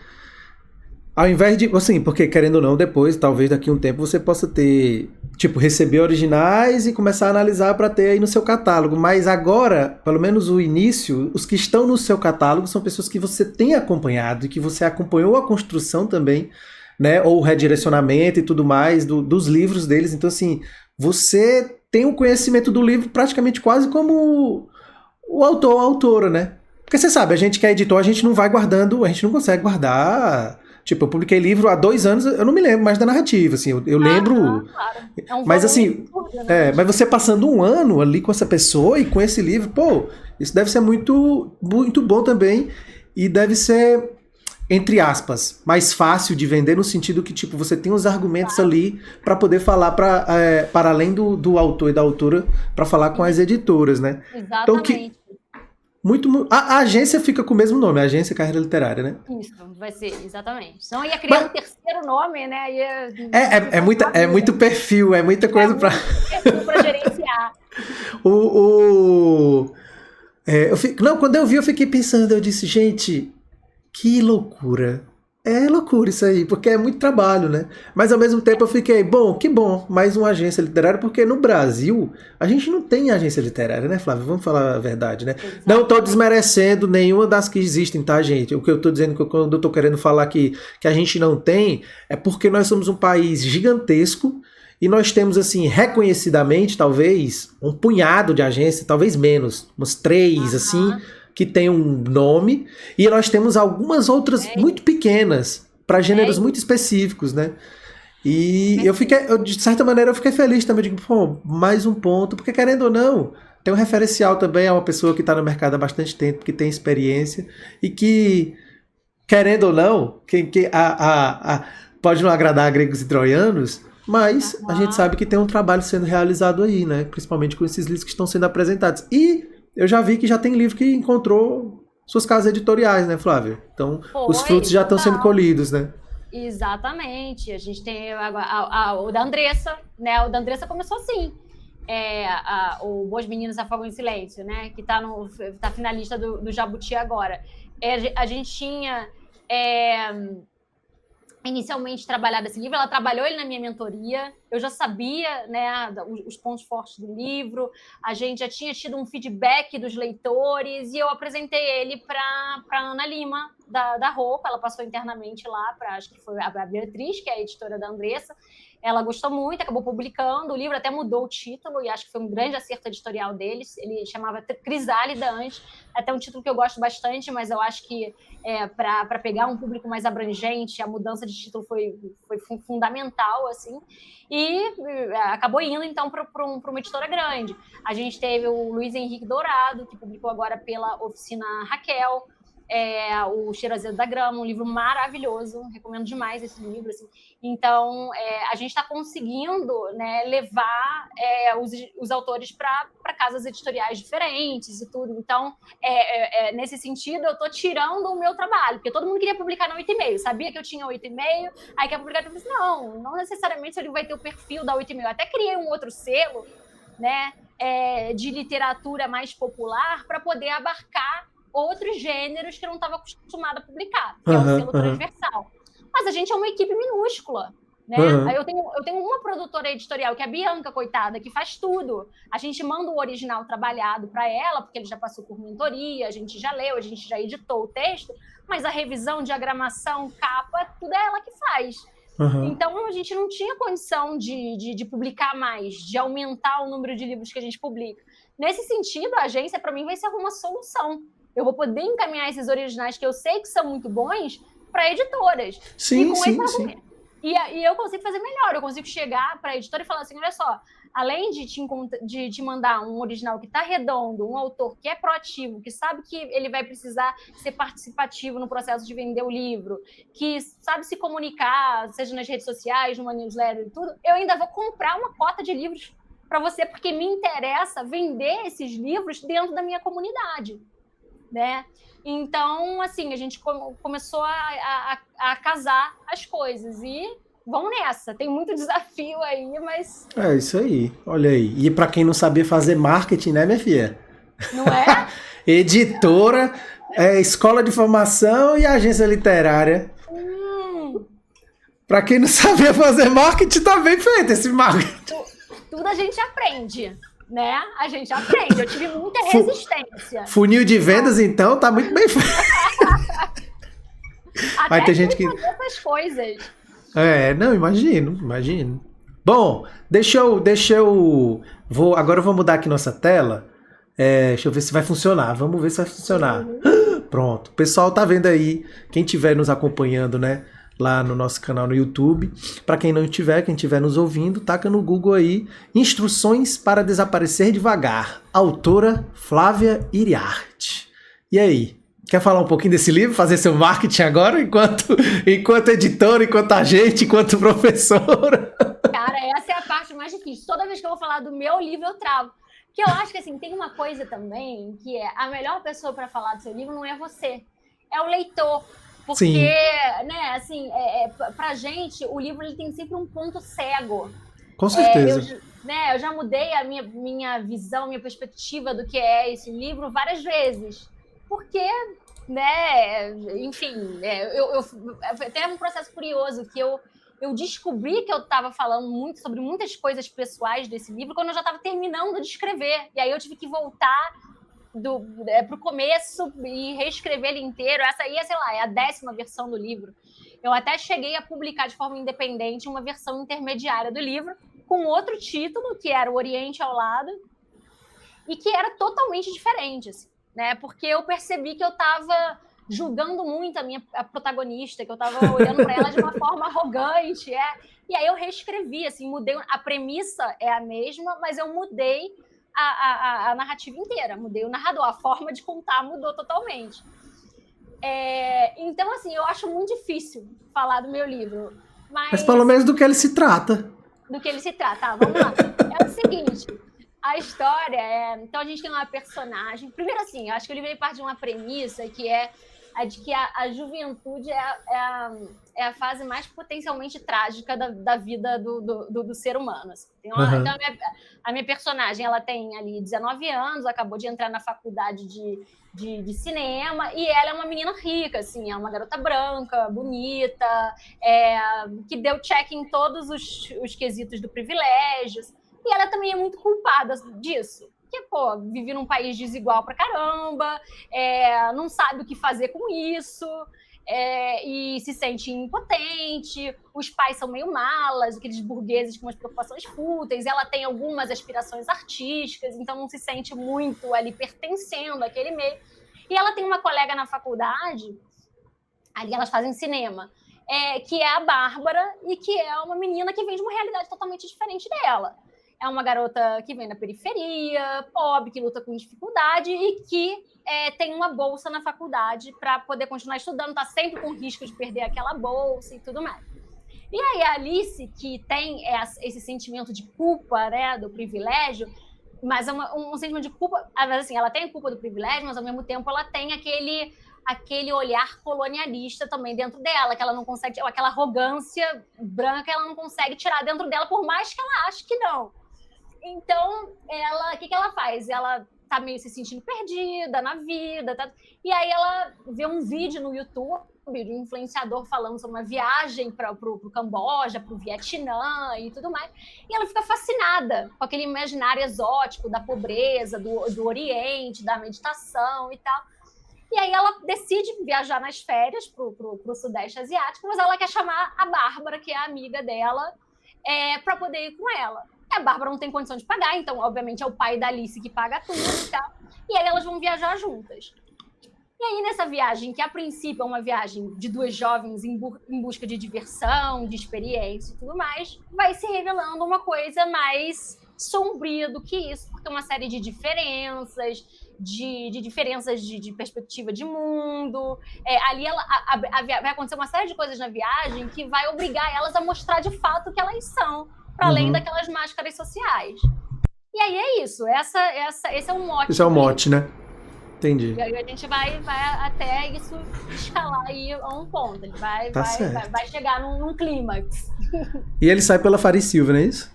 Speaker 1: Ao invés de... Assim, porque querendo ou não, depois, talvez daqui a um tempo, você possa ter... Tipo, receber originais e começar a analisar para ter aí no seu catálogo. Mas agora, pelo menos o início, os que estão no seu catálogo são pessoas que você tem acompanhado e que você acompanhou a construção também, né? Ou o redirecionamento e tudo mais dos livros deles. Então, assim, você tem um conhecimento do livro praticamente quase como o autor ou a autora, né? Porque você sabe, a gente que é editor, a gente não vai guardando, a gente não consegue guardar Tipo, eu publiquei livro há 2 anos, eu não me lembro mais da narrativa, assim, eu lembro...
Speaker 2: Claro. É um
Speaker 1: Mas
Speaker 2: volume
Speaker 1: assim,
Speaker 2: absurdo, né?
Speaker 1: mas você passando 1 ano ali com essa pessoa e com esse livro, pô, isso deve ser muito, muito bom também e deve ser, entre aspas, mais fácil de vender no sentido que, tipo, você tem os argumentos ali para poder falar para além do autor e da autora, para falar com as editoras, né? Então,
Speaker 2: Exatamente.
Speaker 1: a agência fica com o mesmo nome, a Agência Carreira Literária, né?
Speaker 2: Isso, vai ser, exatamente. Senão ia criar um terceiro nome, né?
Speaker 1: É muito perfil, é muita coisa para...
Speaker 2: perfil para gerenciar.
Speaker 1: Não, quando eu vi, eu fiquei pensando, eu disse, gente, que loucura. É loucura isso aí, porque é muito trabalho, né? Mas ao mesmo tempo eu fiquei, que bom, mais uma agência literária, porque no Brasil a gente não tem agência literária, né, Flávio? Vamos falar a verdade, né? Exatamente. Não estou desmerecendo nenhuma das que existem, tá, gente? O que eu estou dizendo, quando eu estou querendo falar que a gente não tem, é porque nós somos um país gigantesco e nós temos, assim, reconhecidamente, talvez, um punhado de agências, talvez menos, uns 3, assim... que tem um nome, e nós temos algumas outras muito pequenas, para gêneros muito específicos, né? E de certa maneira, eu fiquei feliz também, digo, pô, mais um ponto, porque querendo ou não, tem um referencial também a uma pessoa que está no mercado há bastante tempo, que tem experiência, e que, querendo ou não, pode não agradar gregos e troianos, mas a gente sabe que tem um trabalho sendo realizado aí, né? Principalmente com esses livros que estão sendo apresentados. E eu já vi que já tem livro que encontrou suas casas editoriais, né, Flávia? Então, os frutos já estão sendo colhidos, né?
Speaker 2: Exatamente. A gente tem o da Andressa, né? O da Andressa começou assim. O Boas Meninas Afogam em Silêncio, né? Que tá finalista do Jabuti agora. A gente tinha... inicialmente trabalhado esse livro, ela trabalhou ele na minha mentoria, eu já sabia, né, os pontos fortes do livro, a gente já tinha tido um feedback dos leitores e eu apresentei ele para Ana Lima, da Roupa, ela passou internamente lá para, acho que foi a Beatriz, que é a editora da Andressa, ela gostou muito, acabou publicando, o livro até mudou o título e acho que foi um grande acerto editorial deles, ele chamava Crisálida antes, até um título que eu gosto bastante, mas eu acho que para pegar um público mais abrangente, a mudança de título foi fundamental, assim, e acabou indo, então, para uma editora grande. A gente teve o Luiz Henrique Dourado, que publicou agora pela Oficina Raquel, o Cheiro Azedo da Grama, um livro maravilhoso, recomendo demais esse livro, assim. Então, a gente está conseguindo, né, levar os autores para casas editoriais diferentes e tudo. Então, nesse sentido, eu estou tirando o meu trabalho, porque todo mundo queria publicar na 8,5, sabia que eu tinha 8,5, aí quer publicar, eu falei assim, não necessariamente ele vai ter o perfil da 8,5. Eu até criei um outro selo, né, de literatura mais popular para poder abarcar outros gêneros que eu não estava acostumada a publicar, que é o selo transversal. Mas a gente é uma equipe minúscula, né? Aí eu tenho uma produtora editorial, que é a Bianca, coitada, que faz tudo. A gente manda o original trabalhado para ela, porque ele já passou por mentoria, a gente já leu, a gente já editou o texto, mas a revisão, diagramação, capa, tudo é ela que faz. Então, a gente não tinha condição de publicar mais, de aumentar o número de livros que a gente publica. Nesse sentido, a agência, para mim, vai ser uma solução. Eu vou poder encaminhar esses originais que eu sei que são muito bons para editoras.
Speaker 1: Sim.
Speaker 2: E eu consigo fazer melhor. Eu consigo chegar para a editora e falar assim, olha só, além de te mandar um original que está redondo, um autor que é proativo, que sabe que ele vai precisar ser participativo no processo de vender o livro, que sabe se comunicar, seja nas redes sociais, numa newsletter e tudo, eu ainda vou comprar uma cota de livros para você, porque me interessa vender esses livros dentro da minha comunidade. Né? Então, assim, a gente começou a casar as coisas e vamos nessa. Tem muito desafio aí, mas...
Speaker 1: É isso aí, olha aí. E para quem não sabia fazer marketing, né, minha filha?
Speaker 2: Não é?
Speaker 1: Editora, escola de formação e agência literária. Para quem não sabia fazer marketing, tá bem feito esse marketing.
Speaker 2: Tudo a gente aprende. Né? A gente aprende. Eu tive muita resistência.
Speaker 1: Funil de vendas, então, tá muito bem feito.
Speaker 2: Até tem gente que fazer essas coisas.
Speaker 1: Não, imagino. Bom, agora eu vou mudar aqui nossa tela. Deixa eu ver se vai funcionar. Vamos ver se vai funcionar. Pronto. O pessoal tá vendo aí, quem estiver nos acompanhando, né, lá no nosso canal no YouTube. Para quem não tiver, quem estiver nos ouvindo, taca no Google aí, Instruções para Desaparecer Devagar, autora Flávia Iriarte. E aí, quer falar um pouquinho desse livro, fazer seu marketing agora, enquanto editora, enquanto agente, enquanto professora?
Speaker 2: Cara, essa é a parte mais difícil. Toda vez que eu vou falar do meu livro, eu travo. Porque eu acho que assim, tem uma coisa também, que é a melhor pessoa para falar do seu livro não é você, é o leitor. Porque,
Speaker 1: Sim.
Speaker 2: né, assim, pra gente, o livro ele tem sempre um ponto cego.
Speaker 1: Com certeza.
Speaker 2: Eu já mudei a minha visão, minha perspectiva do que é esse livro várias vezes. Porque, né, enfim, tem um processo curioso que eu descobri que eu estava falando muito sobre muitas coisas pessoais desse livro quando eu já estava terminando de escrever. E aí eu tive que voltar para o começo e reescrever ele inteiro. Essa aí sei lá, é a 10ª versão do livro. Eu até cheguei a publicar de forma independente uma versão intermediária do livro com outro título, que era O Oriente ao Lado, e que era totalmente diferente, assim, né? Porque eu percebi que eu estava julgando muito a protagonista, que eu estava olhando para ela de uma forma arrogante. E aí eu reescrevi, assim, mudei. A premissa é a mesma, mas eu mudei a narrativa inteira, mudei o narrador, a forma de contar mudou totalmente. Então, assim, eu acho muito difícil falar do meu livro.
Speaker 1: Mas pelo menos do que ele se trata.
Speaker 2: Do que ele se trata. Tá, vamos lá. É o seguinte, a história então a gente tem uma personagem. Primeiro, assim, eu acho que o livro parte de uma premissa que é a de que a juventude é a fase mais potencialmente trágica da vida do ser humano. Assim. Então, a minha personagem, ela tem ali 19 anos, acabou de entrar na faculdade de cinema, e ela é uma menina rica, assim, é uma garota branca, bonita, que deu check em todos os quesitos do privilégio, e ela também é muito culpada disso. Porque, pô, vive num país desigual pra caramba, não sabe o que fazer com isso, e se sente impotente, os pais são meio malas, aqueles burgueses com umas preocupações fúteis, ela tem algumas aspirações artísticas, então não se sente muito ali pertencendo àquele meio. E ela tem uma colega na faculdade, ali elas fazem cinema, que é a Bárbara, e que é uma menina que vem de uma realidade totalmente diferente dela. É uma garota que vem da periferia, pobre, que luta com dificuldade e que tem uma bolsa na faculdade para poder continuar estudando, está sempre com risco de perder aquela bolsa e tudo mais. E aí a Alice, que tem esse sentimento de culpa, né, do privilégio, mas é um sentimento de culpa, assim, ela tem a culpa do privilégio, mas ao mesmo tempo ela tem aquele olhar colonialista também dentro dela, que ela não consegue, aquela arrogância branca, ela não consegue tirar dentro dela, por mais que ela ache que não. Então, o que ela faz? Ela tá meio se sentindo perdida na vida, e aí ela vê um vídeo no YouTube de um influenciador falando sobre uma viagem para o Camboja, para o Vietnã e tudo mais, e ela fica fascinada com aquele imaginário exótico da pobreza, do Oriente, da meditação e tal. E aí ela decide viajar nas férias para o Sudeste Asiático, mas ela quer chamar a Bárbara, que é a amiga dela, para poder ir com ela. A Bárbara não tem condição de pagar, então, obviamente, é o pai da Alice que paga tudo e tal. E aí elas vão viajar juntas. E aí, nessa viagem, que a princípio é uma viagem de duas jovens em busca de diversão, de experiência e tudo mais, vai se revelando uma coisa mais sombria do que isso, porque é uma série de diferenças, de perspectiva de mundo. Ali vai acontecer uma série de coisas na viagem que vai obrigar elas a mostrar de fato o que elas são, para além daquelas máscaras sociais. E aí é isso. Esse é o mote.
Speaker 1: Esse é o mote, né? Entendi.
Speaker 2: E aí a gente vai até isso escalar aí a um ponto. Ele vai chegar num clímax.
Speaker 1: E ele sai pela Faria Silva, não é isso?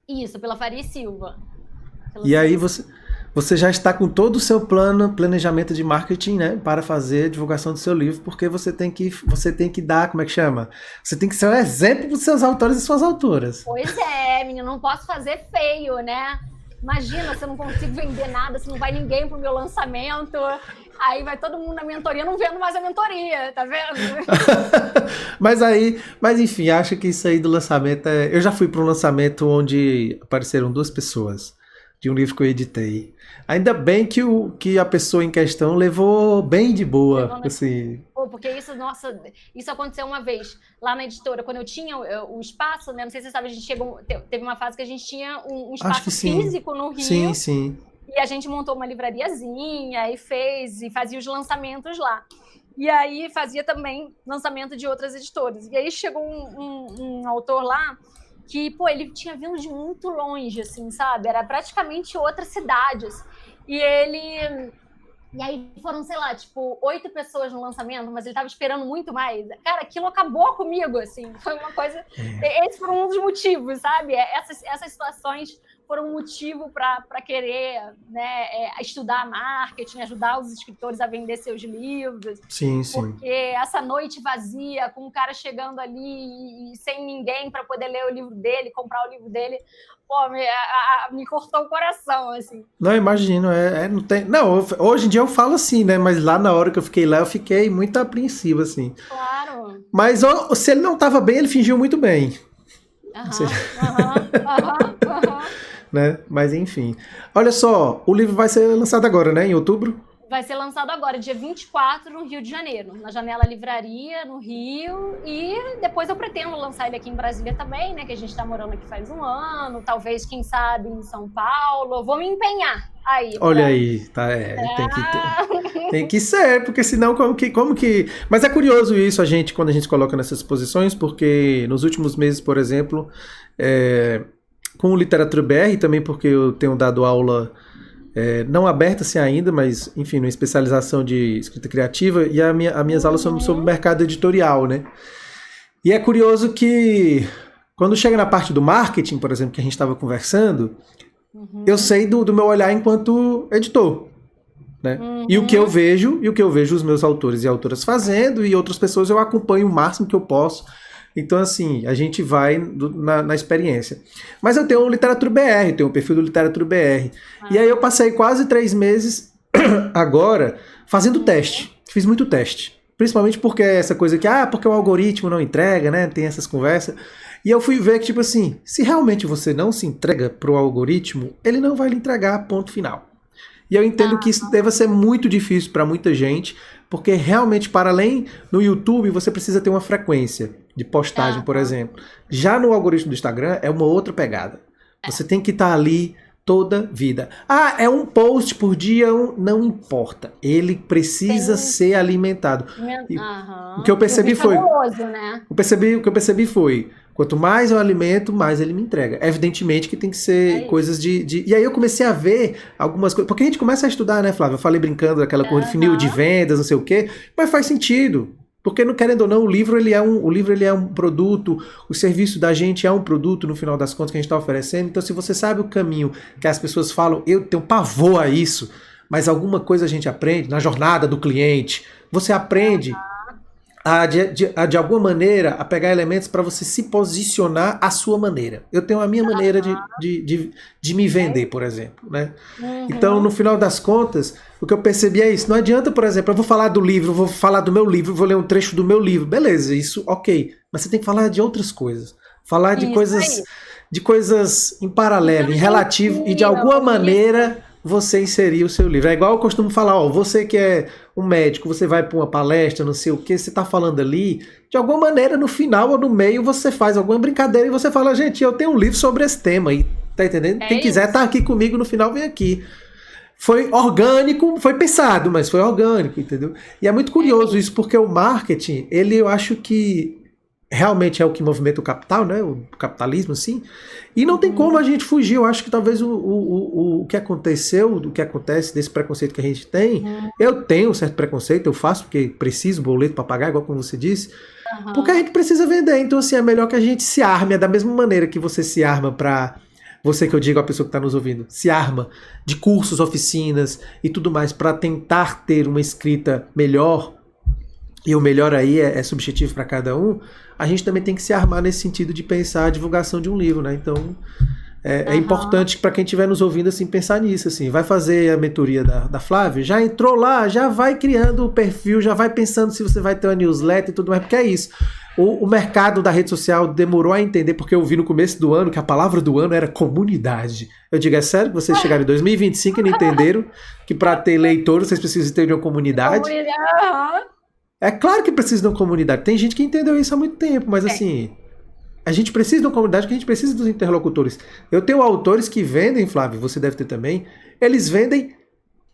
Speaker 2: Isso, pela Faria Silva.
Speaker 1: E aí você já está com todo o seu planejamento de marketing, né, para fazer a divulgação do seu livro, porque você tem que dar, como é que chama? Você tem que ser um exemplo para os seus autores e suas autoras.
Speaker 2: Pois é, menino, não posso fazer feio, né? Imagina se eu não consigo vender nada, se não vai ninguém pro meu lançamento, aí vai todo mundo na mentoria, não vendo mais a mentoria, tá vendo?
Speaker 1: mas enfim, acho que isso aí do lançamento eu já fui para um lançamento onde apareceram 2 pessoas de um livro que eu editei. Ainda bem que a pessoa em questão levou bem de boa, assim.
Speaker 2: Porque isso, nossa, isso aconteceu uma vez lá na editora, quando eu tinha o espaço, né? Não sei se você sabe, a gente teve uma fase que a gente tinha um espaço físico no Rio.
Speaker 1: Sim, sim.
Speaker 2: E a gente montou uma livrariazinha e fazia os lançamentos lá. E aí fazia também lançamento de outras editoras. E aí chegou um autor lá que, pô, ele tinha vindo de muito longe, assim, sabe? Era praticamente outra cidade, assim. E aí foram, sei lá, tipo, 8 pessoas no lançamento, mas ele tava esperando muito mais. Cara, aquilo acabou comigo, assim. Foi uma coisa... Esse foi um dos motivos, sabe? Essas situações foram um motivo para querer, né, estudar marketing, ajudar os escritores a vender seus livros.
Speaker 1: Sim, sim.
Speaker 2: Porque essa noite vazia, com um cara chegando ali e sem ninguém para poder ler o livro dele, comprar o livro dele, pô, me cortou o coração, assim.
Speaker 1: Não, imagino, não tem... Não, hoje em dia eu falo assim, né? Mas lá na hora que eu fiquei lá, eu fiquei muito apreensivo, assim.
Speaker 2: Claro.
Speaker 1: Mas se ele não estava bem, ele fingiu muito bem. Né? Mas enfim. Olha só, o livro vai ser lançado agora, né? Em outubro?
Speaker 2: Vai ser lançado agora, dia 24, no Rio de Janeiro, na Janela Livraria, no Rio, e depois eu pretendo lançar ele aqui em Brasília também, né, que a gente está morando aqui faz um ano, talvez, quem sabe, em São Paulo. Vou me empenhar aí.
Speaker 1: Olha aí, tá, tem que ser, porque senão como que... Mas é curioso isso, quando a gente coloca nessas posições, porque nos últimos meses, por exemplo, com o Literatura BR, também porque eu tenho dado aula... não aberta assim ainda, mas enfim, numa especialização de escrita criativa, e as minhas aulas são sobre o mercado editorial, né? E é curioso que quando chega na parte do marketing, por exemplo, que a gente estava conversando, eu sei do meu olhar enquanto editor, né? E o que eu vejo os meus autores e autoras fazendo, e outras pessoas eu acompanho o máximo que eu posso. Então, assim, a gente vai na experiência. Mas eu tenho o Literatura BR, tenho o perfil do Literatura BR. E aí eu passei quase 3 meses agora fazendo teste. Fiz muito teste. Principalmente porque essa coisa que, porque o algoritmo não entrega, né? Tem essas conversas. E eu fui ver que, tipo assim, se realmente você não se entrega pro algoritmo, ele não vai lhe entregar ponto final. E eu entendo que isso deve ser muito difícil para muita gente, porque realmente, para além no YouTube, você precisa ter uma frequência de postagem, por exemplo. Já no algoritmo do Instagram, é uma outra pegada. Você tem que estar ali toda vida. É um post por dia, não importa. Ele precisa ser alimentado. O que eu percebi foi...
Speaker 2: né?
Speaker 1: O que eu percebi foi... Quanto mais eu alimento, mais ele me entrega. Evidentemente que tem que ser coisas de... E aí eu comecei a ver algumas coisas... Porque a gente começa a estudar, né, Flávia? Eu falei brincando daquela coisa de funil de vendas, não sei o quê. Mas faz sentido. Porque, querendo ou não, o livro ele é um produto, o serviço da gente é um produto, no final das contas, que a gente está oferecendo. Então, se você sabe o caminho que as pessoas falam, eu tenho pavor a isso, mas alguma coisa a gente aprende na jornada do cliente. Você aprende... de alguma maneira, a pegar elementos para você se posicionar à sua maneira. Eu tenho a minha maneira de me vender, por exemplo, né? Então, no final das contas, o que eu percebi é isso. Não adianta, por exemplo, eu vou falar do livro, vou falar do meu livro, vou ler um trecho do meu livro. Beleza, isso ok. Mas você tem que falar de outras coisas. Falar de coisas em paralelo, em relativo, e de alguma maneira... você inserir o seu livro. É igual eu costumo falar, você que é um médico, você vai para uma palestra, não sei o que, você está falando ali, de alguma maneira, no final ou no meio, você faz alguma brincadeira e você fala, gente, eu tenho um livro sobre esse tema, e tá entendendo? Quem quiser estar aqui comigo no final, vem aqui. Foi orgânico, foi pensado, mas foi orgânico, entendeu? E é muito curioso isso, porque o marketing, eu acho que realmente é o que movimenta o capital, né? O capitalismo, assim. E não tem como a gente fugir. Eu acho que talvez o que aconteceu, o que acontece desse preconceito que a gente tem, eu tenho um certo preconceito, eu faço porque preciso, boleto para pagar, igual como você disse, porque a gente precisa vender. Então, assim, é melhor que a gente se arme, da mesma maneira que você se arma para... Você que eu digo, a pessoa que está nos ouvindo, se arma de cursos, oficinas e tudo mais para tentar ter uma escrita melhor, e o melhor aí é subjetivo para cada um, a gente também tem que se armar nesse sentido de pensar a divulgação de um livro, né? Então, é importante para quem estiver nos ouvindo, assim, pensar nisso, assim. Vai fazer a mentoria da Flávia, já entrou lá, já vai criando o perfil, já vai pensando se você vai ter uma newsletter e tudo mais, porque é isso. O mercado da rede social demorou a entender, porque eu vi no começo do ano que a palavra do ano era comunidade. Eu digo, é sério que vocês chegaram em 2025 e não entenderam que para ter leitores vocês precisam ter uma comunidade? É claro que precisa de uma comunidade. Tem gente que entendeu isso há muito tempo, mas assim, a gente precisa de uma comunidade, que a gente precisa dos interlocutores. Eu tenho autores que vendem, Flávio, você deve ter também, eles vendem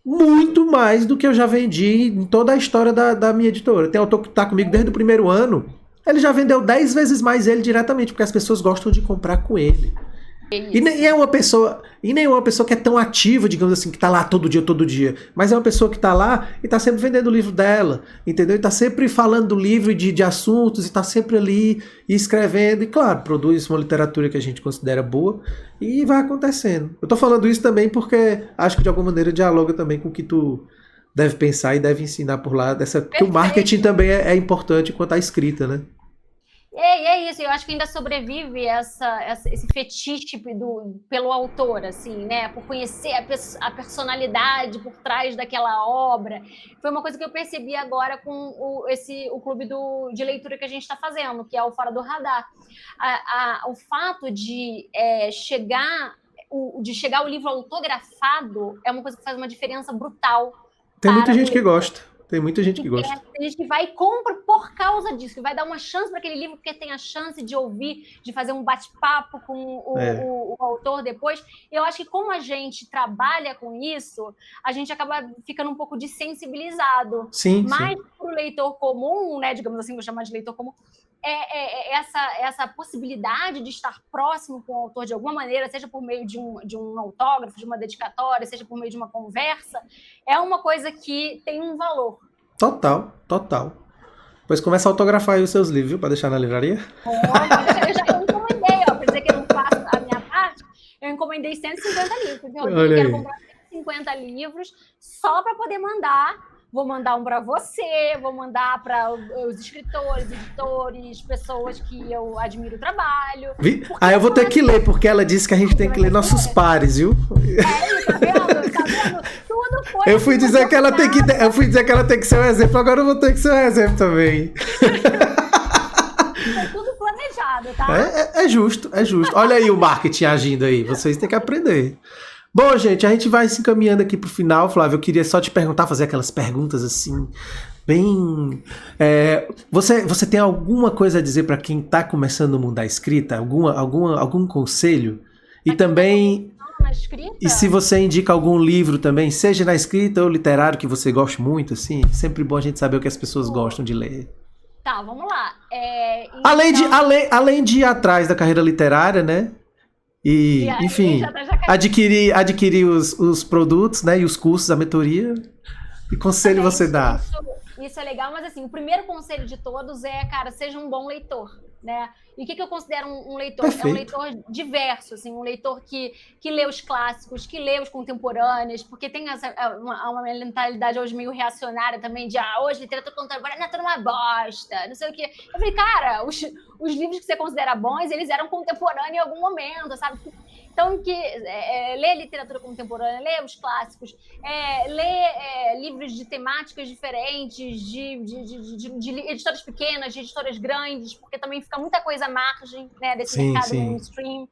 Speaker 1: muito mais do que eu já vendi em toda a história da minha editora. Tem autor que está comigo desde o primeiro ano, ele já vendeu 10 vezes mais ele diretamente, porque as pessoas gostam de comprar com ele. E nem é uma pessoa que é tão ativa, digamos assim, que tá lá todo dia, mas é uma pessoa que tá lá e tá sempre vendendo o livro dela, entendeu? E tá sempre falando do livro e de assuntos, e tá sempre ali e escrevendo, e claro, produz uma literatura que a gente considera boa, e vai acontecendo. Eu tô falando isso também porque acho que de alguma maneira dialoga também com o que tu deve pensar e deve ensinar por lá, que o marketing também é importante quanto à escrita, né?
Speaker 2: É isso, eu acho que ainda sobrevive esse fetiche pelo autor, assim, né? Por conhecer a personalidade por trás daquela obra. Foi uma coisa que eu percebi agora com o clube de leitura que a gente está fazendo, que é o Fora do Radar. O fato de chegar o livro autografado é uma coisa que faz uma diferença brutal.
Speaker 1: Tem muita gente que gosta. Tem muita gente que gosta.
Speaker 2: Tem gente que vai e compra por causa disso, que vai dar uma chance para aquele livro, porque tem a chance de ouvir, de fazer um bate-papo com o autor depois. Eu acho que como a gente trabalha com isso, a gente acaba ficando um pouco desensibilizado.
Speaker 1: Sim,
Speaker 2: mas para o leitor comum, né, digamos assim, vou chamar de leitor comum, essa possibilidade de estar próximo com o autor de alguma maneira, seja por meio de um autógrafo, de uma dedicatória, seja por meio de uma conversa, é uma coisa que tem um valor.
Speaker 1: Total. Depois começa a autografar aí os seus livros, viu? Para deixar na livraria.
Speaker 2: Eu já encomendei, ó, para dizer que eu não faço a minha parte, eu encomendei 150 livros. Eu quero comprar 150 livros só para poder mandar. Vou mandar um para você, vou mandar para os escritores, editores, pessoas que eu admiro o trabalho.
Speaker 1: Eu vou ter que ler, porque ela disse que a gente tem que ler nossos pares, viu?
Speaker 2: Tá vendo? Tudo foi.
Speaker 1: Eu fui dizer que ela tem que ser um exemplo, agora eu vou ter que ser um exemplo também.
Speaker 2: Foi tudo planejado, tá?
Speaker 1: É justo. Olha aí o marketing agindo aí, vocês têm que aprender. Bom, gente, a gente vai se encaminhando aqui pro final, Flávio. Eu queria só te perguntar, fazer aquelas perguntas assim, bem... Você tem alguma coisa a dizer para quem tá começando no mundo da escrita? Algum conselho? E também...
Speaker 2: Na escrita?
Speaker 1: E se você indica algum livro também, seja na escrita ou literário, que você goste muito, assim, sempre bom a gente saber o que as pessoas gostam de ler.
Speaker 2: Tá, vamos lá.
Speaker 1: Além de ir atrás da carreira literária, né? E enfim, adquirir os produtos, né, e os cursos, a mentoria. Que conselho você dá?
Speaker 2: Isso é legal, mas assim, o primeiro conselho de todos cara, seja um bom leitor, né? E o que eu considero um leitor?
Speaker 1: Perfeito.
Speaker 2: É um leitor diverso, assim, um leitor que lê os clássicos, que lê os contemporâneos, porque tem uma mentalidade hoje meio reacionária também, de hoje literatura contemporânea é tudo uma bosta, não sei o quê. Eu falei, cara, os livros que você considera bons, eles eram contemporâneos em algum momento, sabe? Então, lê literatura contemporânea, lê os clássicos, lê livros de temáticas diferentes, de editoras pequenas, de editoras grandes, porque também fica muita coisa à margem, né, desse mercado mainstream.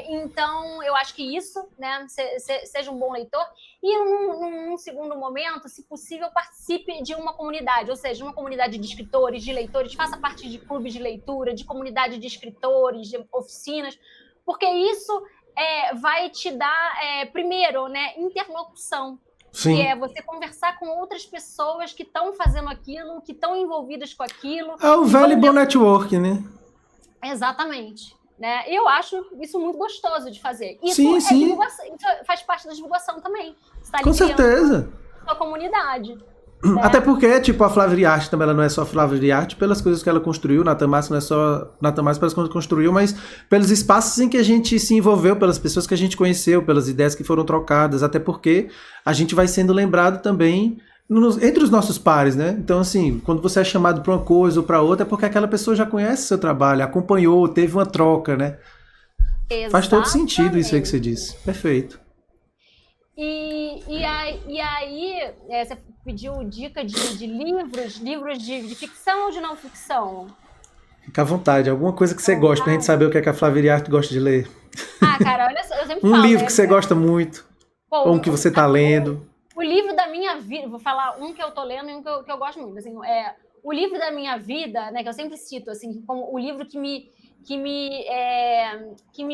Speaker 2: Então, eu acho que isso, né, seja um bom leitor. E, num segundo momento, se possível, participe de uma comunidade, ou seja, uma comunidade de escritores, de leitores, faça parte de clubes de leitura, de comunidade de escritores, de oficinas, porque isso vai te dar, primeiro, né, interlocução.
Speaker 1: Sim.
Speaker 2: Que é você conversar com outras pessoas que estão fazendo aquilo, que estão envolvidas com aquilo.
Speaker 1: É o velho e bom network, né?
Speaker 2: Exatamente. Né? Eu acho isso muito gostoso de fazer. Isso
Speaker 1: sim.
Speaker 2: Divulgação, isso faz parte da divulgação também. Você tá
Speaker 1: com certeza.
Speaker 2: A sua comunidade.
Speaker 1: Até porque, tipo, a Flávia de Arte também, ela não é só Flávia de Arte pelas coisas que ela construiu, Natan Massa não é só Natan Massa pelas coisas que construiu, mas pelos espaços em que a gente se envolveu, pelas pessoas que a gente conheceu, pelas ideias que foram trocadas, até porque a gente vai sendo lembrado também entre os nossos pares, né? Então, assim, quando você é chamado para uma coisa ou para outra, é porque aquela pessoa já conhece o seu trabalho, acompanhou, teve uma troca, né?
Speaker 2: Exatamente.
Speaker 1: Faz todo sentido isso aí que você disse. Perfeito.
Speaker 2: E aí você pediu dica de livros de ficção ou de não ficção?
Speaker 1: Fica à vontade, alguma coisa que você gosta, pra gente saber o que é que a Flávia de Arte gosta de ler.
Speaker 2: Cara, olha só, eu sempre falo.
Speaker 1: Um livro que você gosta muito, ou um que você tá lendo.
Speaker 2: O livro da minha vida, vou falar um que eu tô lendo e um que eu gosto muito. Assim, o livro da minha vida, né, que eu sempre cito, assim, como o livro que me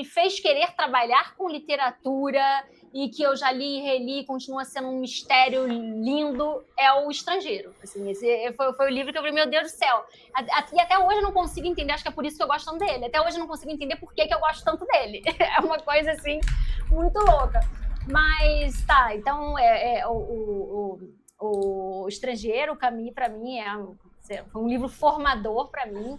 Speaker 2: fez querer trabalhar com literatura e que eu já li e reli, continua sendo um mistério lindo, é O Estrangeiro. Assim, esse foi o livro que eu falei, meu Deus do céu. E até hoje eu não consigo entender, acho que é por isso que eu gosto tanto dele. Até hoje eu não consigo entender por que eu gosto tanto dele. É uma coisa, assim, muito louca. Mas, tá, então, o Estrangeiro, o Camus, para mim, foi um livro formador para mim.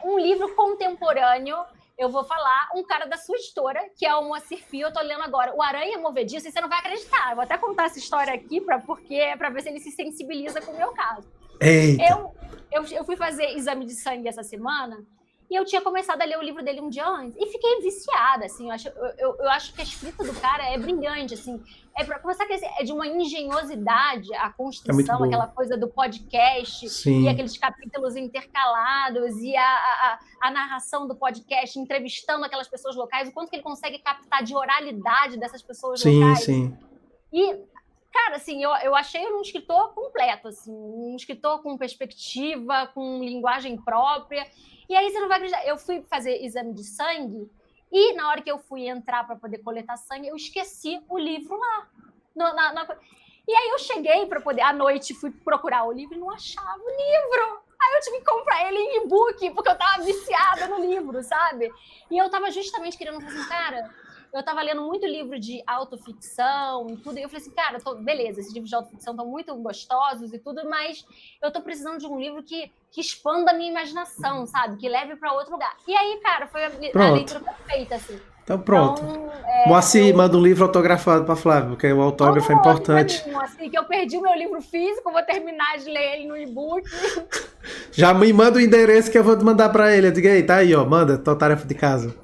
Speaker 2: Um livro contemporâneo, eu vou falar, um cara da sua editora, que é o Moacir Fio, eu estou lendo agora, O Aranha Movediça, e você não vai acreditar. Eu vou até contar essa história aqui para ver se ele se sensibiliza com o meu caso. Eu fui fazer exame de sangue essa semana e eu tinha começado a ler o livro dele um dia antes e fiquei viciada, assim. Eu acho que a escrita do cara é brilhante, assim. Para começar, é de uma engenhosidade a construção, aquela coisa do podcast. Sim. E aqueles capítulos intercalados e a narração do podcast, entrevistando aquelas pessoas locais, o quanto que ele consegue captar de oralidade dessas pessoas locais. Sim. E, cara, assim, eu achei um escritor completo, assim, um escritor com perspectiva, com linguagem própria. E aí, você não vai acreditar, eu fui fazer exame de sangue e na hora que eu fui entrar para poder coletar sangue, eu esqueci o livro lá. E aí eu cheguei para poder, à noite, fui procurar o livro e não achava o livro. Aí eu tive que comprar ele em e-book, porque eu tava viciada no livro, sabe? E eu tava justamente querendo fazer assim, cara... Eu tava lendo muito livro de autoficção e tudo, e eu falei assim, cara, beleza, esses livros de autoficção estão muito gostosos e tudo, mas eu tô precisando de um livro que expanda a minha imaginação, sabe? Que leve para outro lugar. E aí, cara, foi a leitura perfeita, assim.
Speaker 1: Então, pronto. Moacir, manda um livro autografado para Flávia, porque o autógrafo é importante.
Speaker 2: Moacir, que eu perdi o meu livro físico, vou terminar de ler ele no e-book.
Speaker 1: Já me manda o endereço que eu vou mandar para ele. Eu digo, aí, tá aí, ó, manda tua tarefa de casa.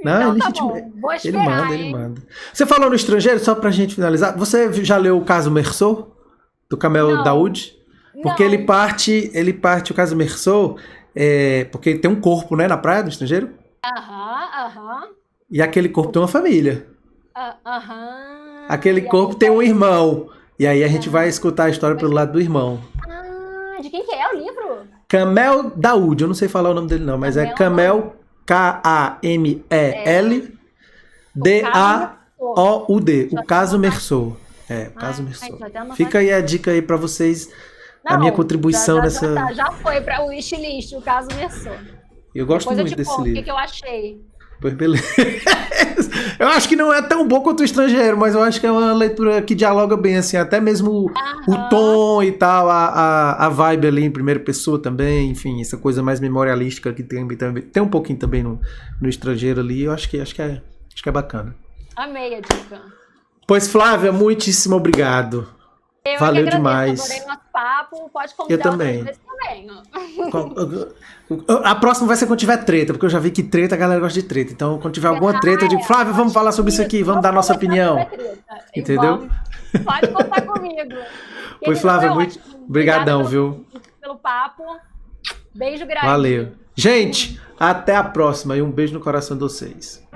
Speaker 1: Não,
Speaker 2: então, tá bom. Vou esperar,
Speaker 1: ele manda. Você falou no Estrangeiro, só pra gente finalizar, você já leu o caso Meursault, do Kamel Daoud? Porque ele parte o caso Meursault, porque tem um corpo, né, na praia do Estrangeiro? E aquele corpo tem uma família. Aquele corpo tem um irmão. E aí a gente vai escutar a história pelo lado do irmão.
Speaker 2: De quem que é o livro?
Speaker 1: Kamel Daoud, eu não sei falar o nome dele não, mas é Kamel... Kamel Daoud, o caso Meursault. O caso Meursault. Fica aí a dica aí para vocês, a minha contribuição nessa...
Speaker 2: Já foi para o wishlist, o caso Meursault.
Speaker 1: Eu gosto muito desse livro.
Speaker 2: O que eu achei?
Speaker 1: Pois beleza. Eu acho que não é tão bom quanto O Estrangeiro, mas eu acho que é uma leitura que dialoga bem, assim, até mesmo o tom e tal, a vibe ali em primeira pessoa também, enfim, essa coisa mais memorialística que tem um pouquinho também no Estrangeiro ali, eu acho que é bacana.
Speaker 2: Amei a dica.
Speaker 1: Pois, Flávia, muitíssimo obrigado. Valeu demais.
Speaker 2: Adorei nosso papo, pode convidar outras vezes também.
Speaker 1: A próxima vai ser quando tiver treta, porque eu já vi que treta, a galera gosta de treta. Então, quando tiver alguma treta, eu digo, Flávia, vamos falar sobre isso aqui, vamos dar nossa opinião. Entendeu?
Speaker 2: Pode contar comigo.
Speaker 1: Pois, Flávia, muito brigadão, viu?
Speaker 2: Pelo papo. Beijo grande.
Speaker 1: Valeu. Gente, até a próxima e um beijo no coração de vocês.